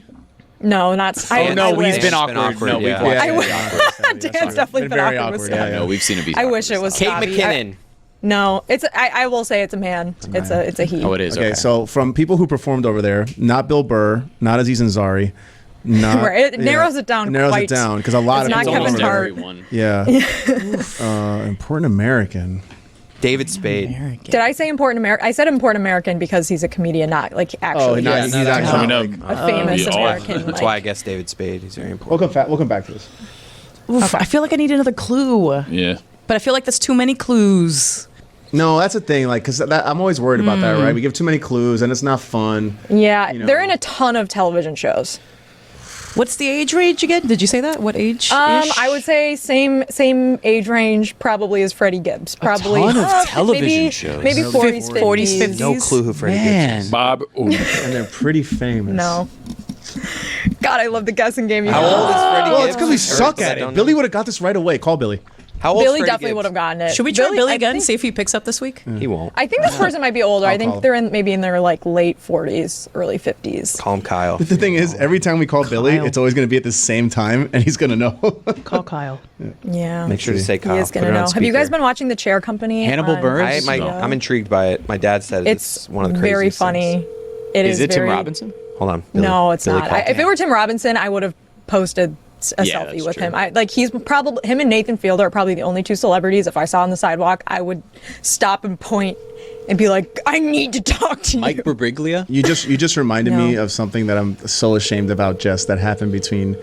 No, not. Oh no, I he's wish. been It's been awkward. awkward, No, we've yeah. watched I it. wish. Dan's definitely been very awkward with awkward, Stavi. No, we've seen it. I wish it was Kate Stavi. McKinnon. No, it's. I will say it's a man. It's a he. Oh, it is. Okay, so from people who performed over there, not Bill Burr, not Aziz Ansari, not Right, it narrows it down narrows quite- it down because a lot it's of not people Kevin over there. Hart. Everyone. Yeah, important American. David Spade. Did I say important American? I said important American because he's a comedian, not like actually no, he's he's a actually famous yeah. American. That's why I guess David Spade. He's very important. We'll come back to this. Oof, I feel like I need another clue, Yeah. but I feel like that's too many clues. No, that's the thing. Like, because I'm always worried about that, right? We give too many clues, and it's not fun. Yeah, You know. they're in a ton of television shows. What's the age range again? Did you say that? What age? I would say same age range probably as Freddie Gibbs. Probably ton of maybe- television shows. Maybe 40s, 40s, 50s. No clue who Freddie Gibbs Man. is. Bob Odenkirk. And they're pretty famous. No. God, I love the guessing game. You How guys. old is Freddie Gibbs? Well, it's because we suck I at don't it. know. Billy would have got this right away. Call Billy. How old? Billy definitely would have gotten it. Should we try Billy I again? think- See if he picks up this week. He won't. I think this person might be older. I I'll think call they're maybe in their like late 40s, early 50s. Call him Kyle. The thing is, every time we call Billy, it's always going to be at the same time, and he's going to know. Call Kyle. Yeah. Make sure to say Kyle. He is Put gonna it on know. Have you guys speaker. been watching The Chair Company? Hannibal on Buress? HBO? I'm intrigued by it. My dad said it's one of the very craziest funny. things. It Is it Tim very- Robinson? Hold on. Billy- No, it's Billy not. called If it him. were Tim Robinson, I would have posted a Yeah, selfie that's with true. him. Like he's probably him and Nathan Fielder are probably the only two celebrities. If I saw on the sidewalk, I would stop and point and be like, "I need to talk to you." Mike Birbiglia? You just reminded me No. of something that I'm so ashamed about, Jess, that happened between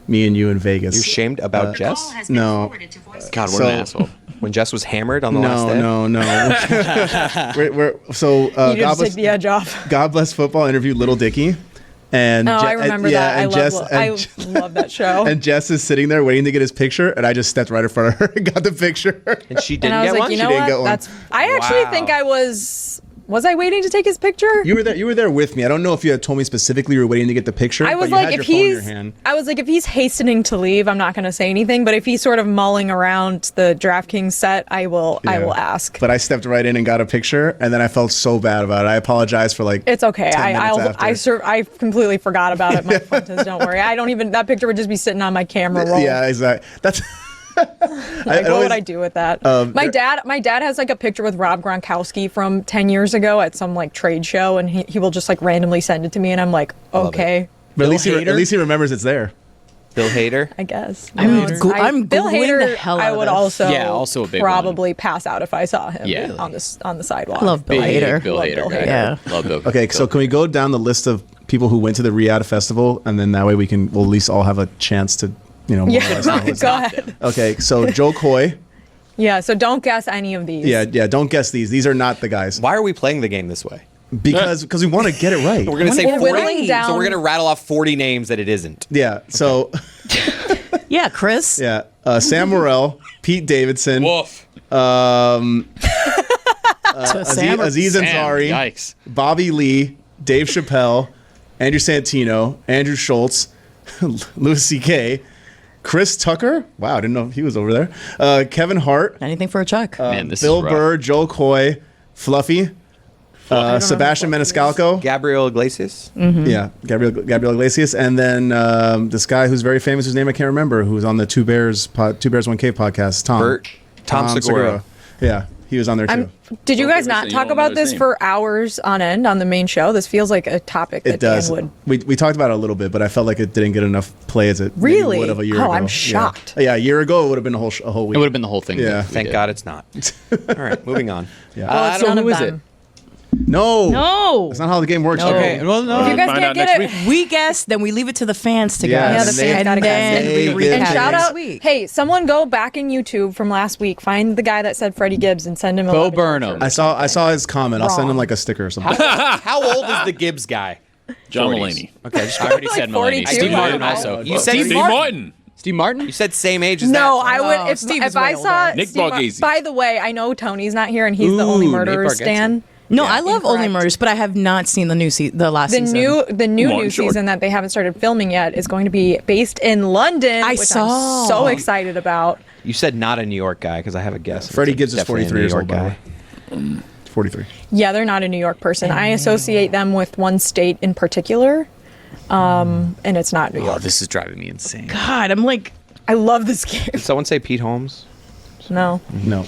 me and you in Vegas. You're ashamed about Jess? No. God, what So- an asshole. When Jess was hammered on the last day? No. So You God just bless, take the edge off. God Bless Football interviewed Little Dicky. And Oh, I remember that. and I love that show. And Jess is sitting there waiting to get his picture, and I just stepped right in front of her and got the picture. And she And didn't I was get like, one? you She know didn't get what? one. That's. I actually Wow. think I was. Was I waiting to take his picture? You were there with me. I don't know if you had told me specifically you were waiting to get the picture. I was but you like, had if your phone in your he's, hand. I was like, if he's hastening to leave, I'm not going to say anything. But if he's sort of mulling around the DraftKings set, I will Yeah. ask. But I stepped right in and got a picture, and then I felt so bad about it. I apologize for like. It's okay. 10 minutes after. I completely forgot about it. My phone says, don't worry. I don't even. That picture would just be sitting on my camera roll. Yeah, exactly. That's. Like, what would I do with that? My dad has like a picture with Rob Gronkowski from 10 years ago at some like trade show, and he will just like randomly send it to me, and I'm like, okay, But at least, Hader? at least he remembers it's there. Bill Hader? I guess. I'm No, Googling Bill Hader. the hell out I of would this. also, Yeah, also a big probably pass out if I saw him Yeah. on the sidewalk. I love Bill Big Hader. Bill Love Hader Bill guy. Hader. Yeah. Love Bill. Okay, so can we go down the list of people who went to the Riyadh Festival, and then that way we'll at least all have a chance to, more or less know Yeah, who's- go ahead. Okay, so Joe Coy. Yeah, so don't guess any of these. Yeah, don't guess these. These are not the guys. Why are we playing the game this way? Because we want to get it right. We're going to say We're 40. whittling down- So we're going to rattle off 40 names that it isn't. Yeah, so Yeah, Chris. yeah, Sam Morrell, Pete Davidson, Woof. Aziz Ansari, Yikes. Bobby Lee, Dave Chappelle, Andrew Santino, Andrew Schultz, Louis C.K., Chris Tucker. Wow, I didn't know he was over there. Kevin Hart. Anything for a check. Man, this Bill is rough. Burr, Joel Coy, Fluffy, Sebastian Maniscalco. Gabriel Iglesias. Yeah, Gabriel Iglesias, and then this guy who's very famous, whose name I can't remember, who's on the Two Bears One Cave podcast. Tom Segura. Yeah, he was on there too. Did you guys Okay, so not you talk don't know about his this name. for hours on end on the main show? This feels like a topic that It does. Dan would. We talked about it a little bit, but I felt like it didn't get enough play as it Really? maybe would have a year Oh, ago. I'm Yeah. shocked. Yeah, a year ago it would have been a whole week. It would have been the whole thing. Yeah. that we Thank did. God it's not. All right, moving on. Yeah. Well, it's so none who of is them. it? No, No. that's not how the game works. No. Joe. Okay. Well, no. If you guys Find can't out get next it, week. We guess, then we leave it to the fans to Yeah, guess. Yeah, the fans and gotta guess. then They we get and recap shout next out, week. hey, someone go back in YouTube from last week, find the guy that said Freddie Gibbs and send him a Bo love and Burnham. I saw his comment. I'll send him Wrong. like a sticker or something. How old is the Gibbs guy? John 40s. Mulaney. Okay, just I already said Mulaney. 42. Steve Martin Yeah. also. You said Steve Steve Martin. Steve Martin? You said same age as No, that. I would Oh, if Steve is I way saw older. Nick Steve Borghese. By the way, I know Tony's not here and he's the only Ooh, murderer Nate Bargatze. stan. No, I love Only Incorrect. Murders, but I have not seen the last The season. new Come on, new Short. season that they haven't started filming yet is going to be based in London. I which saw. I'm so excited about. You said not a New York guy because I have a guess. Freddie It's Gibbs is definitely a 43 New years York old, by the way. 43. Yeah, they're not a New York person. I associate them with one state in particular, and it's not New Oh, York. this is driving me insane. God, I'm like, I love this game. Did someone say Pete Holmes? No, No.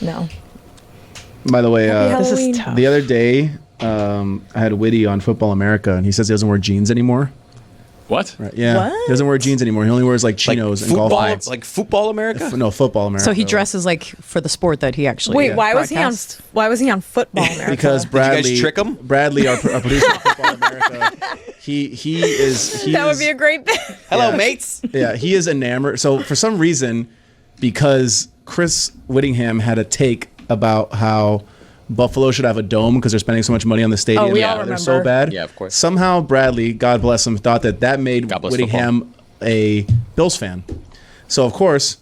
no. By the way, Happy this Halloween. is tough. the other day, I had Whitty on Football America, and he says he doesn't wear jeans anymore. What? Right? Yeah, What? he doesn't wear jeans anymore. He only wears like chinos and golf football, pants. like football America. No, Football America. so he dresses like for the sport that he actually. Wait, why was he on? broadcasts? Why was he on Football America? because you guys Bradley trick him? Bradley, our producer of Football America, he is that would be a great thing. Hello, Yeah. mates. Yeah, he is enamored. So for some reason, because Chris Whittingham had a take about how Buffalo should have a dome because they're spending so much money on the stadium. Oh, we and all they're so remember. bad. Yeah, of course. Somehow Bradley, God bless him, thought that made God bless Whittingham a Bills fan. So of course,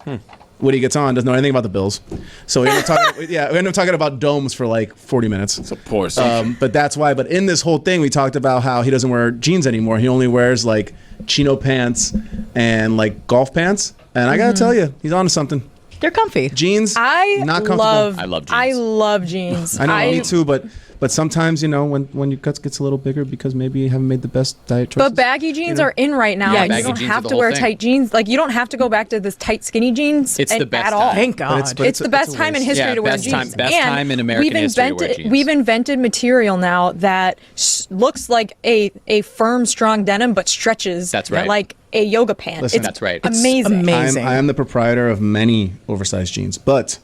Whitty gets on, doesn't know anything about the Bills. So we end up talking. we end up talking about domes for like 40 minutes. It's a poor thing. But that's why. But in this whole thing, we talked about how he doesn't wear jeans anymore. He only wears like chino pants and like golf pants. And I gotta tell you, he's on to something. They're comfy. Jeans, I not comfortable. I love jeans. I love jeans. I know, me too. But sometimes when your guts gets a little bigger because maybe you haven't made the best diet choices. But baggy jeans know? are in right now. Yeah, and you baggy don't jeans are have the to whole wear thing. tight jeans. Like you don't have to go back to this tight skinny jeans. It's the best at all. time. Thank God. but It's the best a time in waste. history Yeah, to wear best jeans. time- best And time in American we've history to wear invented, jeans. We've invented material now that looks like a firm, strong denim, but stretches. That's right. Like a yoga pant. Listen, it's That's right. Amazing. amazing. I am the proprietor of many oversized jeans, but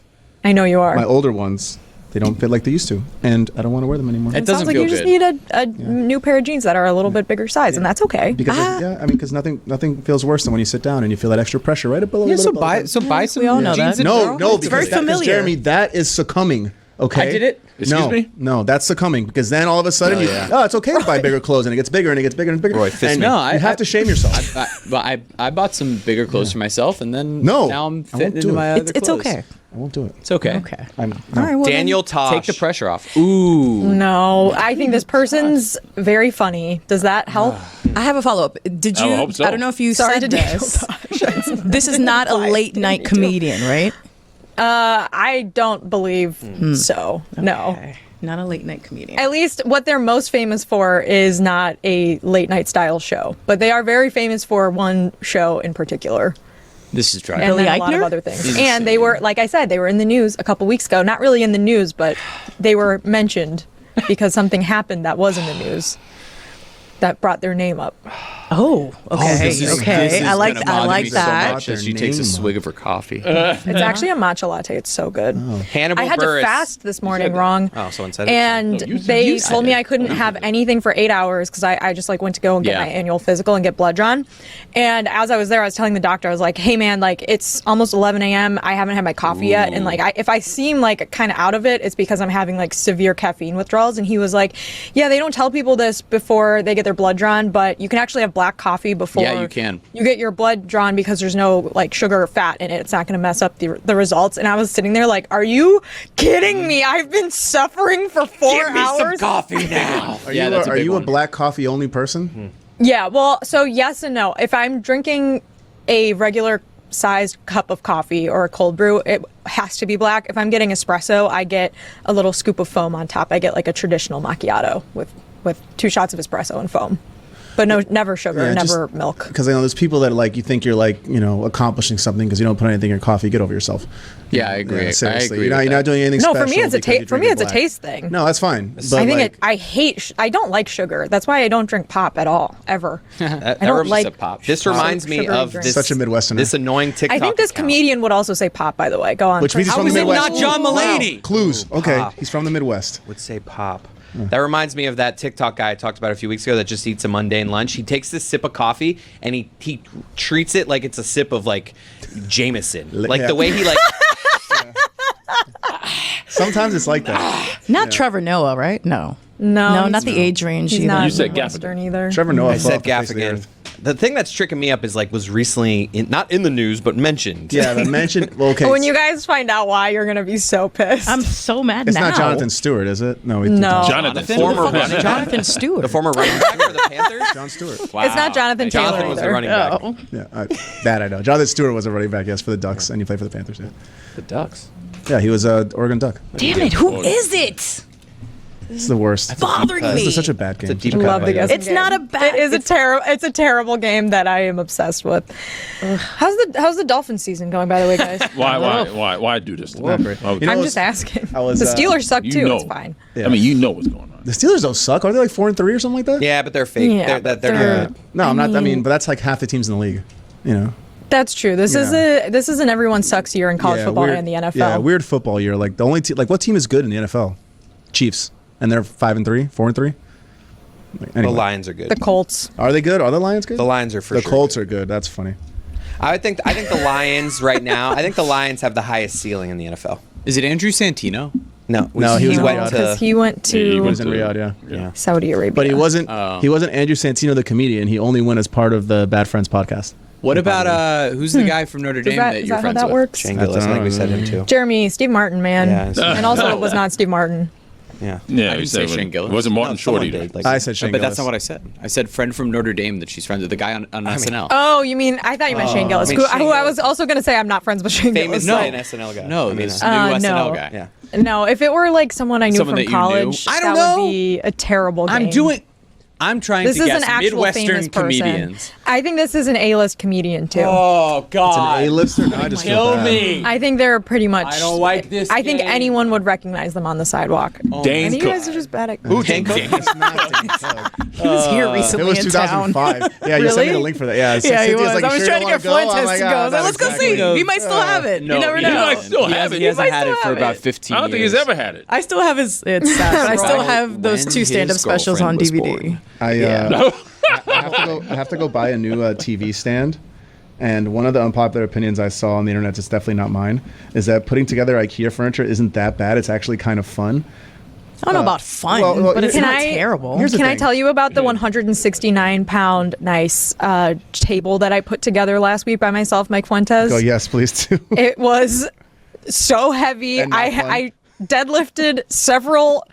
I know you are. my older ones, they don't fit like they used to, and I don't want to wear them anymore. It Sounds doesn't like feel you just good. need a new pair of jeans that are a little bit bigger size, and that's okay. Because nothing feels worse than when you sit down and you feel that extra pressure right up below. Yeah, right so up buy below. some we all know jeans that. and No, throw no, them. because very familiar. Jeremy, that is succumbing. Okay, I did it? Excuse me? No, that's succumbing because then all of a sudden it's okay to buy bigger clothes and it gets bigger and it gets bigger and bigger. Roy, fist and me. No, you have to shame yourself. I bought some bigger clothes for myself, and then No, now I'm I won't fitting do into it. my other It's clothes. okay. I won't do it. It's okay. Okay. No. All right, well, Daniel Tosh. Take the pressure off. Ooh. No, I think this person's very funny. Does that help? I have a follow up. Did you? I hope so. I don't know if you Sorry said to Daniel this. Tosh. This is not a late night comedian, right? I don't believe so. No. Okay. Not a late night comedian. At least what they're most famous for is not a late night style show, but they are very famous for one show in particular. This is driving. And Billy then a lot of Eichner? other things. And they were, like I said, they were in the news a couple weeks ago. Not really in the news, but they were mentioned because something happened that was in the news that brought their name up. Oh, okay. This is I like gonna I bother like me so that. much as she takes a swig of her coffee. It's actually a matcha latte. It's so good. Hannibal I had Buress. to fast this morning wrong. Oh, someone said it. And No, you said- they you said told me it. I couldn't have anything for 8 hours because I just like went to go and get Yeah. my annual physical and get blood drawn. And as I was there, I was telling the doctor, I was like, hey man, like it's almost 11 a.m. I haven't had my coffee yet. And like, if I seem like kind of out of it, it's because I'm having like severe caffeine withdrawals. And he was like, yeah, they don't tell people this before they get their blood drawn, but you can actually have black coffee before Yeah, you can. you get your blood drawn because there's no like sugar or fat in it. It's not going to mess up the results. And I was sitting there like, are you kidding me? I've been suffering for 4 hours. coffee now. Are Yeah, you, that's a are big you one. a black coffee only person? Yeah, well, so yes and no. If I'm drinking a regular sized cup of coffee or a cold brew, it has to be black. If I'm getting espresso, I get a little scoop of foam on top. I get like a traditional macchiato with 2 shots of espresso and foam. But no, never sugar, never milk. Because I know there's people that like you think you're like accomplishing something because you don't put anything in your coffee. Get over yourself. Yeah, I agree. Seriously, I agree you're not doing anything. No, special for me it's a black. taste thing. No, that's fine. But I think I don't like sugar. That's why I don't drink pop at all ever. I don't like pop. This reminds me sugary of drink. this, Such a Midwesterner. This annoying TikTok. I think this account. comedian would also say pop. By the way, go on. Which means he's How from the is it Midwest. not John Mulaney? Clues. Okay, Pop. he's from the Midwest. Would say pop. That reminds me of that TikTok guy I talked about a few weeks ago that just eats a mundane lunch. He takes this sip of coffee and he treats it like it's a sip of like Jameson. Like the way he like. Sometimes it's like that. Not Trevor Noah, right? No, No, not the age range. He's either. not You said Western either. Trevor Noah. I fell said off the face of the Gaffigan. earth. The thing that's tricking me up is like was recently not in the news but mentioned. Yeah, the mentioned. Well, okay. When you guys find out why, you're gonna be so pissed. I'm so mad it's now. not Jonathan Stewart, is it? No. No. Jonathan. Former Stewart. running back. Jonathan Stewart. The former running back for the Panthers. John Stewart. Wow. It's not Jonathan Taylor Jonathan was the either. running back. Oh. Yeah, that I know. Jonathan Stewart was a running back, yes, for the Ducks, and he played for the Panthers. Yeah, The Ducks. yeah, he was a Oregon Duck. Damn it! Who is it? It's the worst. Bothering This me. is such a bad game. It's a deep Such a cut Love by the you. guessing It's game. not a bad. It is It's a terrible game that I am obsessed with. How's the Dolphins season going, by the way, guys? Why do this? To me? Not great. Why would- You know, I'm just asking. I was, the Steelers suck you too. know. It's fine. Yeah. I mean, you know what's going on. The Steelers don't suck. Are they like 4-3 or something like that? Yeah, but they're fake. Yeah, they're they're- not good. No, I'm not. I mean, but that's like half the teams in the league. You know. That's true. This is an everyone sucks year in college football weird, and the NFL. Yeah, weird football year. Like the only like what team is good in the NFL? Chiefs, and they're 5-3, 4-3. The Anyway. Lions are good. The Colts. Are they good? Are the Lions good? The Lions are for the sure Colts good. are good. That's funny. I think the Lions right now. I think the Lions have the highest ceiling in the NFL. Is it Andrew Santino? No, he was in went Riyadh. Because he went to He was in Riyadh, yeah. Saudi Arabia. But he wasn't. He wasn't Andrew Santino, the comedian. He only went as part of the Bad Friends podcast. What about who's the guy from Notre Dame that Is you're that how friends that with? works? Shane Gillis, I think we said him too. Jeremy, Steve Martin, man. Yeah, And also it was not Steve Martin. Yeah. Yeah, didn't you say said Shane Gillis. It wasn't Martin No, someone Short either. did, like- I said Shane But Gillis. that's not what I said. I said friend from Notre Dame that she's friends with. The guy on SNL. Oh, you mean I thought you meant Shane Gillis, I mean, who Shane I Gillis. was also going to say I'm not friends with Shane Famous Gillis. SNL guy. No, I mean, this new SNL no. guy. yeah. No, if it were like someone I knew Someone from that you knew? college, I don't that know. would be a terrible game. I'm trying This to is guess an actual Midwestern famous person. comedians. I think this is an A-list comedian too. Oh God! It's an A-lister. No, I just feel Kill bad. me. I think they're pretty much. I don't like this I think game. anyone would recognize them on the sidewalk. Dane And you Cook. guys are just bad at. Who Dan Cook? It's not Dane Cook. He was here It recently was in town. 2005. Yeah, you sent me Really? the link for that. Yeah, Yeah, he Cynthia's was. like, I was "You sure trying to you get wanna go?" I'm Fuentes like, to "Ah, go. I was like, not let's go exactly." see. He might still have it. No, you never he know. might still He have hasn't, it. he hasn't might had still it for have about it. 15 I don't think years. he's ever had it. I still have his. It's sad, but I still Right have those when 2 stand-up his specials on girlfriend was DVD. born. I have to go buy a new TV stand. And one of the unpopular opinions I saw on the internet, it's definitely not mine, is that putting together IKEA furniture isn't that bad. It's actually kind of fun. I don't know about fun, well, but it's Can not I- terrible. Here's the Can I thing. tell you about the 169-pound nice table that I put together last week by myself, Mike Fuentes? Go, yes, please do. It was so heavy. And not fun? I deadlifted several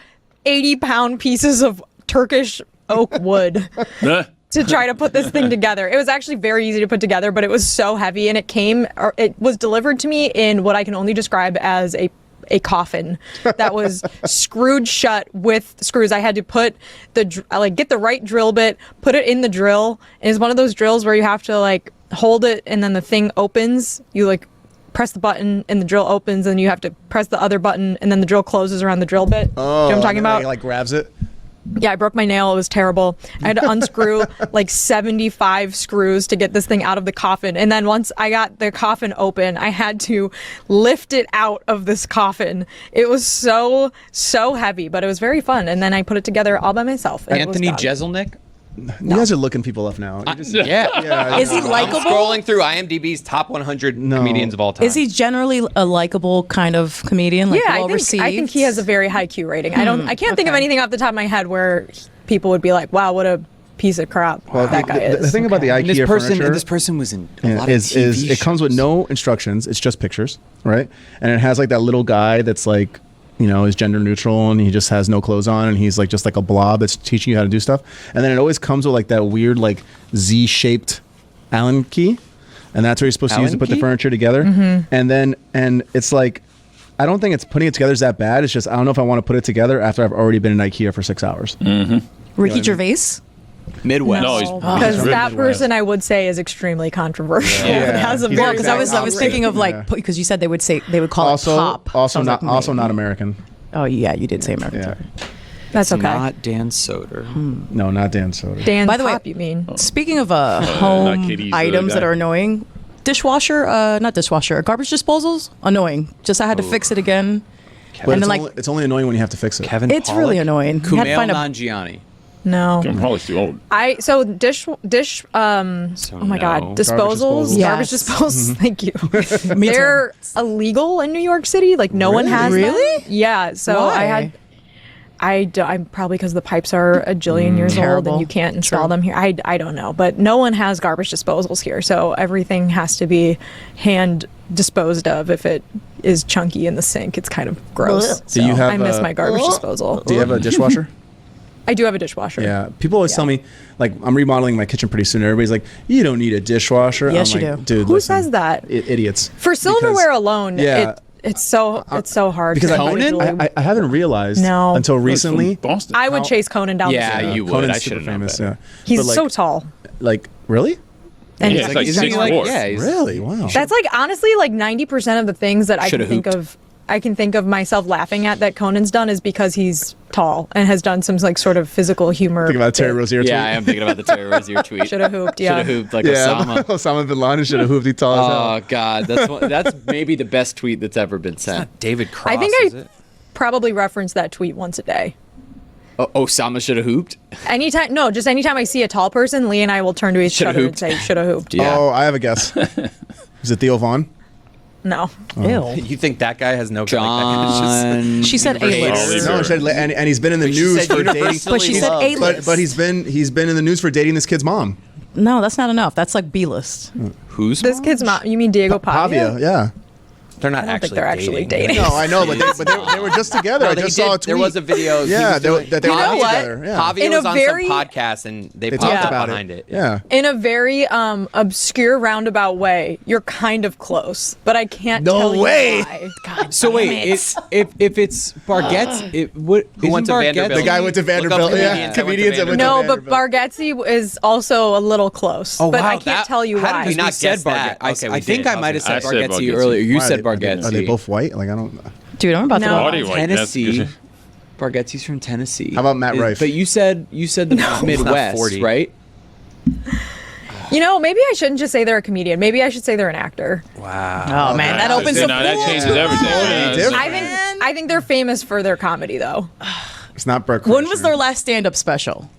80-pound pieces of Turkish oak wood Huh? to try to put this thing together. It was actually very easy to put together, but it was so heavy, and it was delivered to me in what I can only describe as a coffin that was screwed shut with screws. I had to put get the right drill bit, put it in the drill. And it's one of those drills where you have to hold it and then the thing opens. You press the button and the drill opens, and you have to press the other button and then the drill closes around the drill bit. Do you know what I'm talking about? He grabs it. Yeah, I broke my nail. It was terrible. I had to unscrew 75 screws to get this thing out of the coffin. And then once I got the coffin open, I had to lift it out of this coffin. It was so heavy, but it was very fun. And then I put it together all by myself. and it was Anthony done. Jeselnik? You guys are looking people up now. You just- Yeah. Is he I'm likable? scrolling through IMDb's top 100 comedians of all time. Is he generally a likable kind of comedian? Like Yeah, well I received? think he has a very high Q rating. I can't think of anything off the top of my head where people would be like, wow, what a piece of crap that guy is. The thing about the And IKEA furniture this person was in a lot of is TV it comes with shows. no instructions. It's just pictures, right? And it has that little guy that's is gender neutral, and he just has no clothes on, and he's just a blob that's teaching you how to do stuff. And then it always comes with that weird Z-shaped Allen key. and that's where you're supposed to use to Allen put the key? furniture together. And it's like, I don't think it's putting it together is that bad. It's just I don't know if I want to put it together after I've already been in IKEA for 6 hours. Ricky Gervais. Midwest. No, he's Because very that Midwest. person I would say is extremely controversial. Yeah. It has a He's very very Because I was Exactly. thinking of like Yeah. because you said they would call Also, it pop. also I was not like, also maybe. not American. Oh yeah, you did say American. Yeah. Sorry. That's okay. Not Dan Soder. No, not Dan Soder. Dan By the way- Pop, you mean? Speaking of not home Katie's, items guy. that are annoying, dishwasher, not dishwasher, garbage disposals, annoying. Just I had to fix it again. But And it's, then, only, it's only annoying when you have to fix it. Kevin It's Pollak? really annoying. You had to Kumail find a Nanjiani. No. I'm probably too old. So dish oh my god, no. disposals, Yes. garbage disposals. Thank you. Me too. They're illegal in New York City. Like no one has them. Really? Yeah. So Why? I'm probably because the pipes are a jillion years old Terrible. and you can't install True. them here. I don't know, but no one has garbage disposals here, so everything has to be hand disposed of. If it is chunky in the sink, it's kind of gross. Do you have I miss a- my garbage disposal. Do you have a dishwasher? I do have a dishwasher. Yeah. People always tell me, like, I'm remodeling my kitchen pretty soon. Everybody's like, you don't need a dishwasher. Yes, I'm you like, do. Dude, Who listen, says that? Idiots. For silverware Because- alone, yeah. it's so hard. Because to I, individually- I haven't realized No. until He's from recently. Boston. I would chase Conan down. Yeah, the street. you would. Conan's I super should've known famous. better. Yeah. He's But, like, so tall. Like, really? And Yeah, he's it's like Isn't he 6'4". yeah, he's- Really? Wow. that's like honestly like 90% of the things that I Shoulda can think hooped. of. I can think of myself laughing at that Conan's done is because he's tall and has done some like sort of physical humor. Think about Terry Rozier tweet. Yeah, I am thinking about the Terry Rozier tweet. Should have hooped. Yeah. Should have hooped like Yeah, Osama. Osama bin Laden should have hooped. He tall as hell. Oh God, that's maybe the best tweet that's ever been sent. David Cross. I think is I it? probably reference that tweet once a day. Osama should have hooped. Just anytime I see a tall person, Lee and I will turn to each Shoulda other hooped. and say, "Should have hooped." Yeah. Oh, I have a guess. Is it Theo Vaughn? No. Ew. You think that guy has no like, that guy is John. She said A-list. Oh, No, she said, and he's been in the She news said for dating. universally But she said loved. A-list. But he's been in the news for dating this kid's mom. No, that's not enough. That's like B-list. Who's This kid's mom. You mean Diego Pavia? Pavia, yeah. They're not I don't actually think they're actually dating. No, I know, but they were just together. No, I he just saw a did. tweet. There was a video. he Yeah, was doing- that they were You know what? together. Yeah. Pavia In a was on very- some podcast and they They popped talked up about behind it. Yeah. In a very obscure roundabout way, you're kind of close, but I can't No tell way. you why. God So damn wait, it. if it's Bargetz, Who went to Vanderbilt? The guy went to Vanderbilt. Yeah, comedians that went to No, but Vanderbilt. Bargatze is also a little close. Oh, but wow, I can't that- tell you how did why. we not We said guess that? Bargetz. Okay, we I think did. I might have said I said Bargetz Bargetz. earlier. You Why said are they Bargetz. both white? Like I don't. Dude, I'm about No. to Body white. That's Tennessee. good. Bargetzi's from Tennessee. How about Matt Rife? But you said the Midwest, 40. right? You know, maybe I shouldn't just say they're a comedian. Maybe I should say they're an actor. Wow. Oh man, that So, opens see, the now that pool. changes everything. Yeah, different. I think they're famous for their comedy though. It's not Bert. When was Kreischer. their last stand-up special?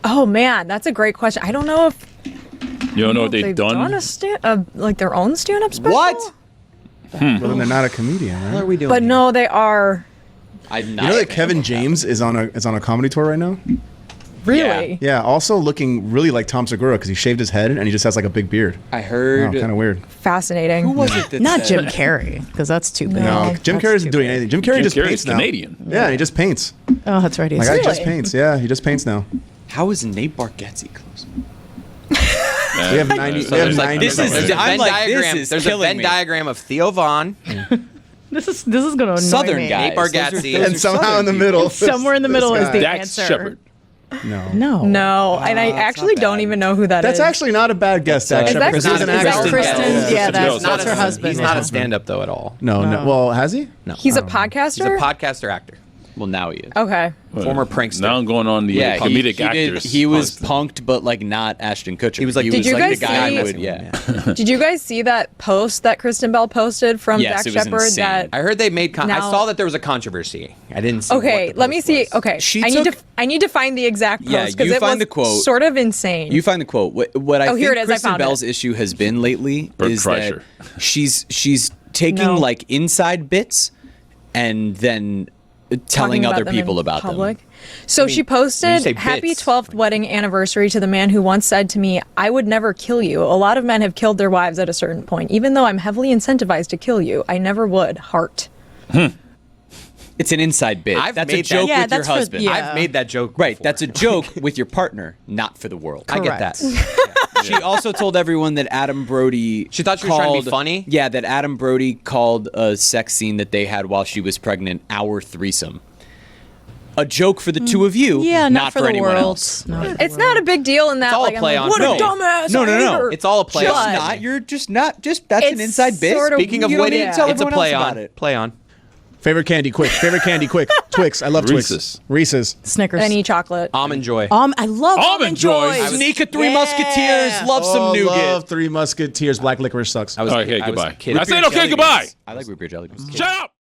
Oh man, that's a great question. I don't know if You don't know what they've they've done? a like their own stand-up special. What? Well, then they're not a comedian, right? What are we doing? But no, they are. I'm You not. know that Kevin James is on a comedy tour right now. Really? Yeah, also looking really like Tom Segura because he shaved his head and he just has like a big beard. I heard. Kind of weird. Fascinating. Who was it that Not said- Jim Carrey, because that's too big. No. No, Jim that's Carrey isn't too doing big. anything. Jim Carrey Jim just Carrey's paints now. Canadian. Yeah, he just paints. Oh, that's right. My guy just Really? paints. Yeah, he just paints now. How is Nate Bargatze close? We have 90. So we have there's like 90. this is- there's a Venn I'm like, this diagram. is There's a killing Venn me. diagram of Theo Vaughn, This is gonna annoy Southern me. guys. Nate Bargatze, and somehow in the middle. Somewhere in the middle is the Dax answer. Shepard. No. No. No, and I it's actually not don't bad. even know who that is. That's actually not a bad guess, Dax Is Shepard, that because he's an Kristen- is that actor. Kristen? Yeah, No, that's her husband. He's not a stand-up though at all. No, no. Well, has he? No, He's a he's podcaster. a podcaster actor, Well, now he is. Okay. former prankster. Now I'm going on the Yeah, comedic he actors. He was constant. punked, but like not Ashton Kutcher. He was like- he Did was you like guys the guy see- who would, yeah. Did you guys see that post that Kristen Bell posted from Yes, Dax it was Shepard? insane. That I heard they made. I Now- saw that there was a controversy. I didn't see. okay, what the let me post see. was. Okay, She I need took- to find the exact post Yeah, because you it find was the quote. sort of insane. You find the quote. What I Oh, think here it is. I Kristen found Bell's it. issue has been lately Bert is Kreischer. that she's taking No. like inside bits and then telling Talking other them in people about public. them. So she when you posted, say "Happy bits, 12th wedding anniversary to the man who once said to me, I would never kill you. A lot of men have killed their wives at a certain point. Even though I'm heavily incentivized to kill you, I never would. Heart." It's an inside bit. I've That's a made that- joke Yeah, with your that's for- husband. yeah. I've made that joke. Right, before. that's a joke with your partner, not for the world. I get that. Correct. She also told everyone that Adam Brody. She thought she was trying to be funny? Yeah, that Adam Brody called a sex scene that they had while she was pregnant our threesome. A joke for the two of you, Yeah, not for the anyone world. else. It's not a big deal in that. It's all a I'm play like, on what a me. dumbass. No. hater. It's all a play Just on. not. You're just not. Just that's an It's inside bit. sort of- Speaking of You don't witty, need to tell it's a everyone play else on. about it. Play on. Favorite candy, quick. Favorite candy, quick. Twix. I love Twix. Reese's. Reese's. Snickers. Any chocolate. Almond Joy. I love Almond Joys. Joys. Sneak a Three Musketeers. Love some nougat. Love Three Musketeers. Black licorice sucks. I was Okay, I was goodbye. kidding. I said okay, goodbye. I like root beer jelly. Shut up.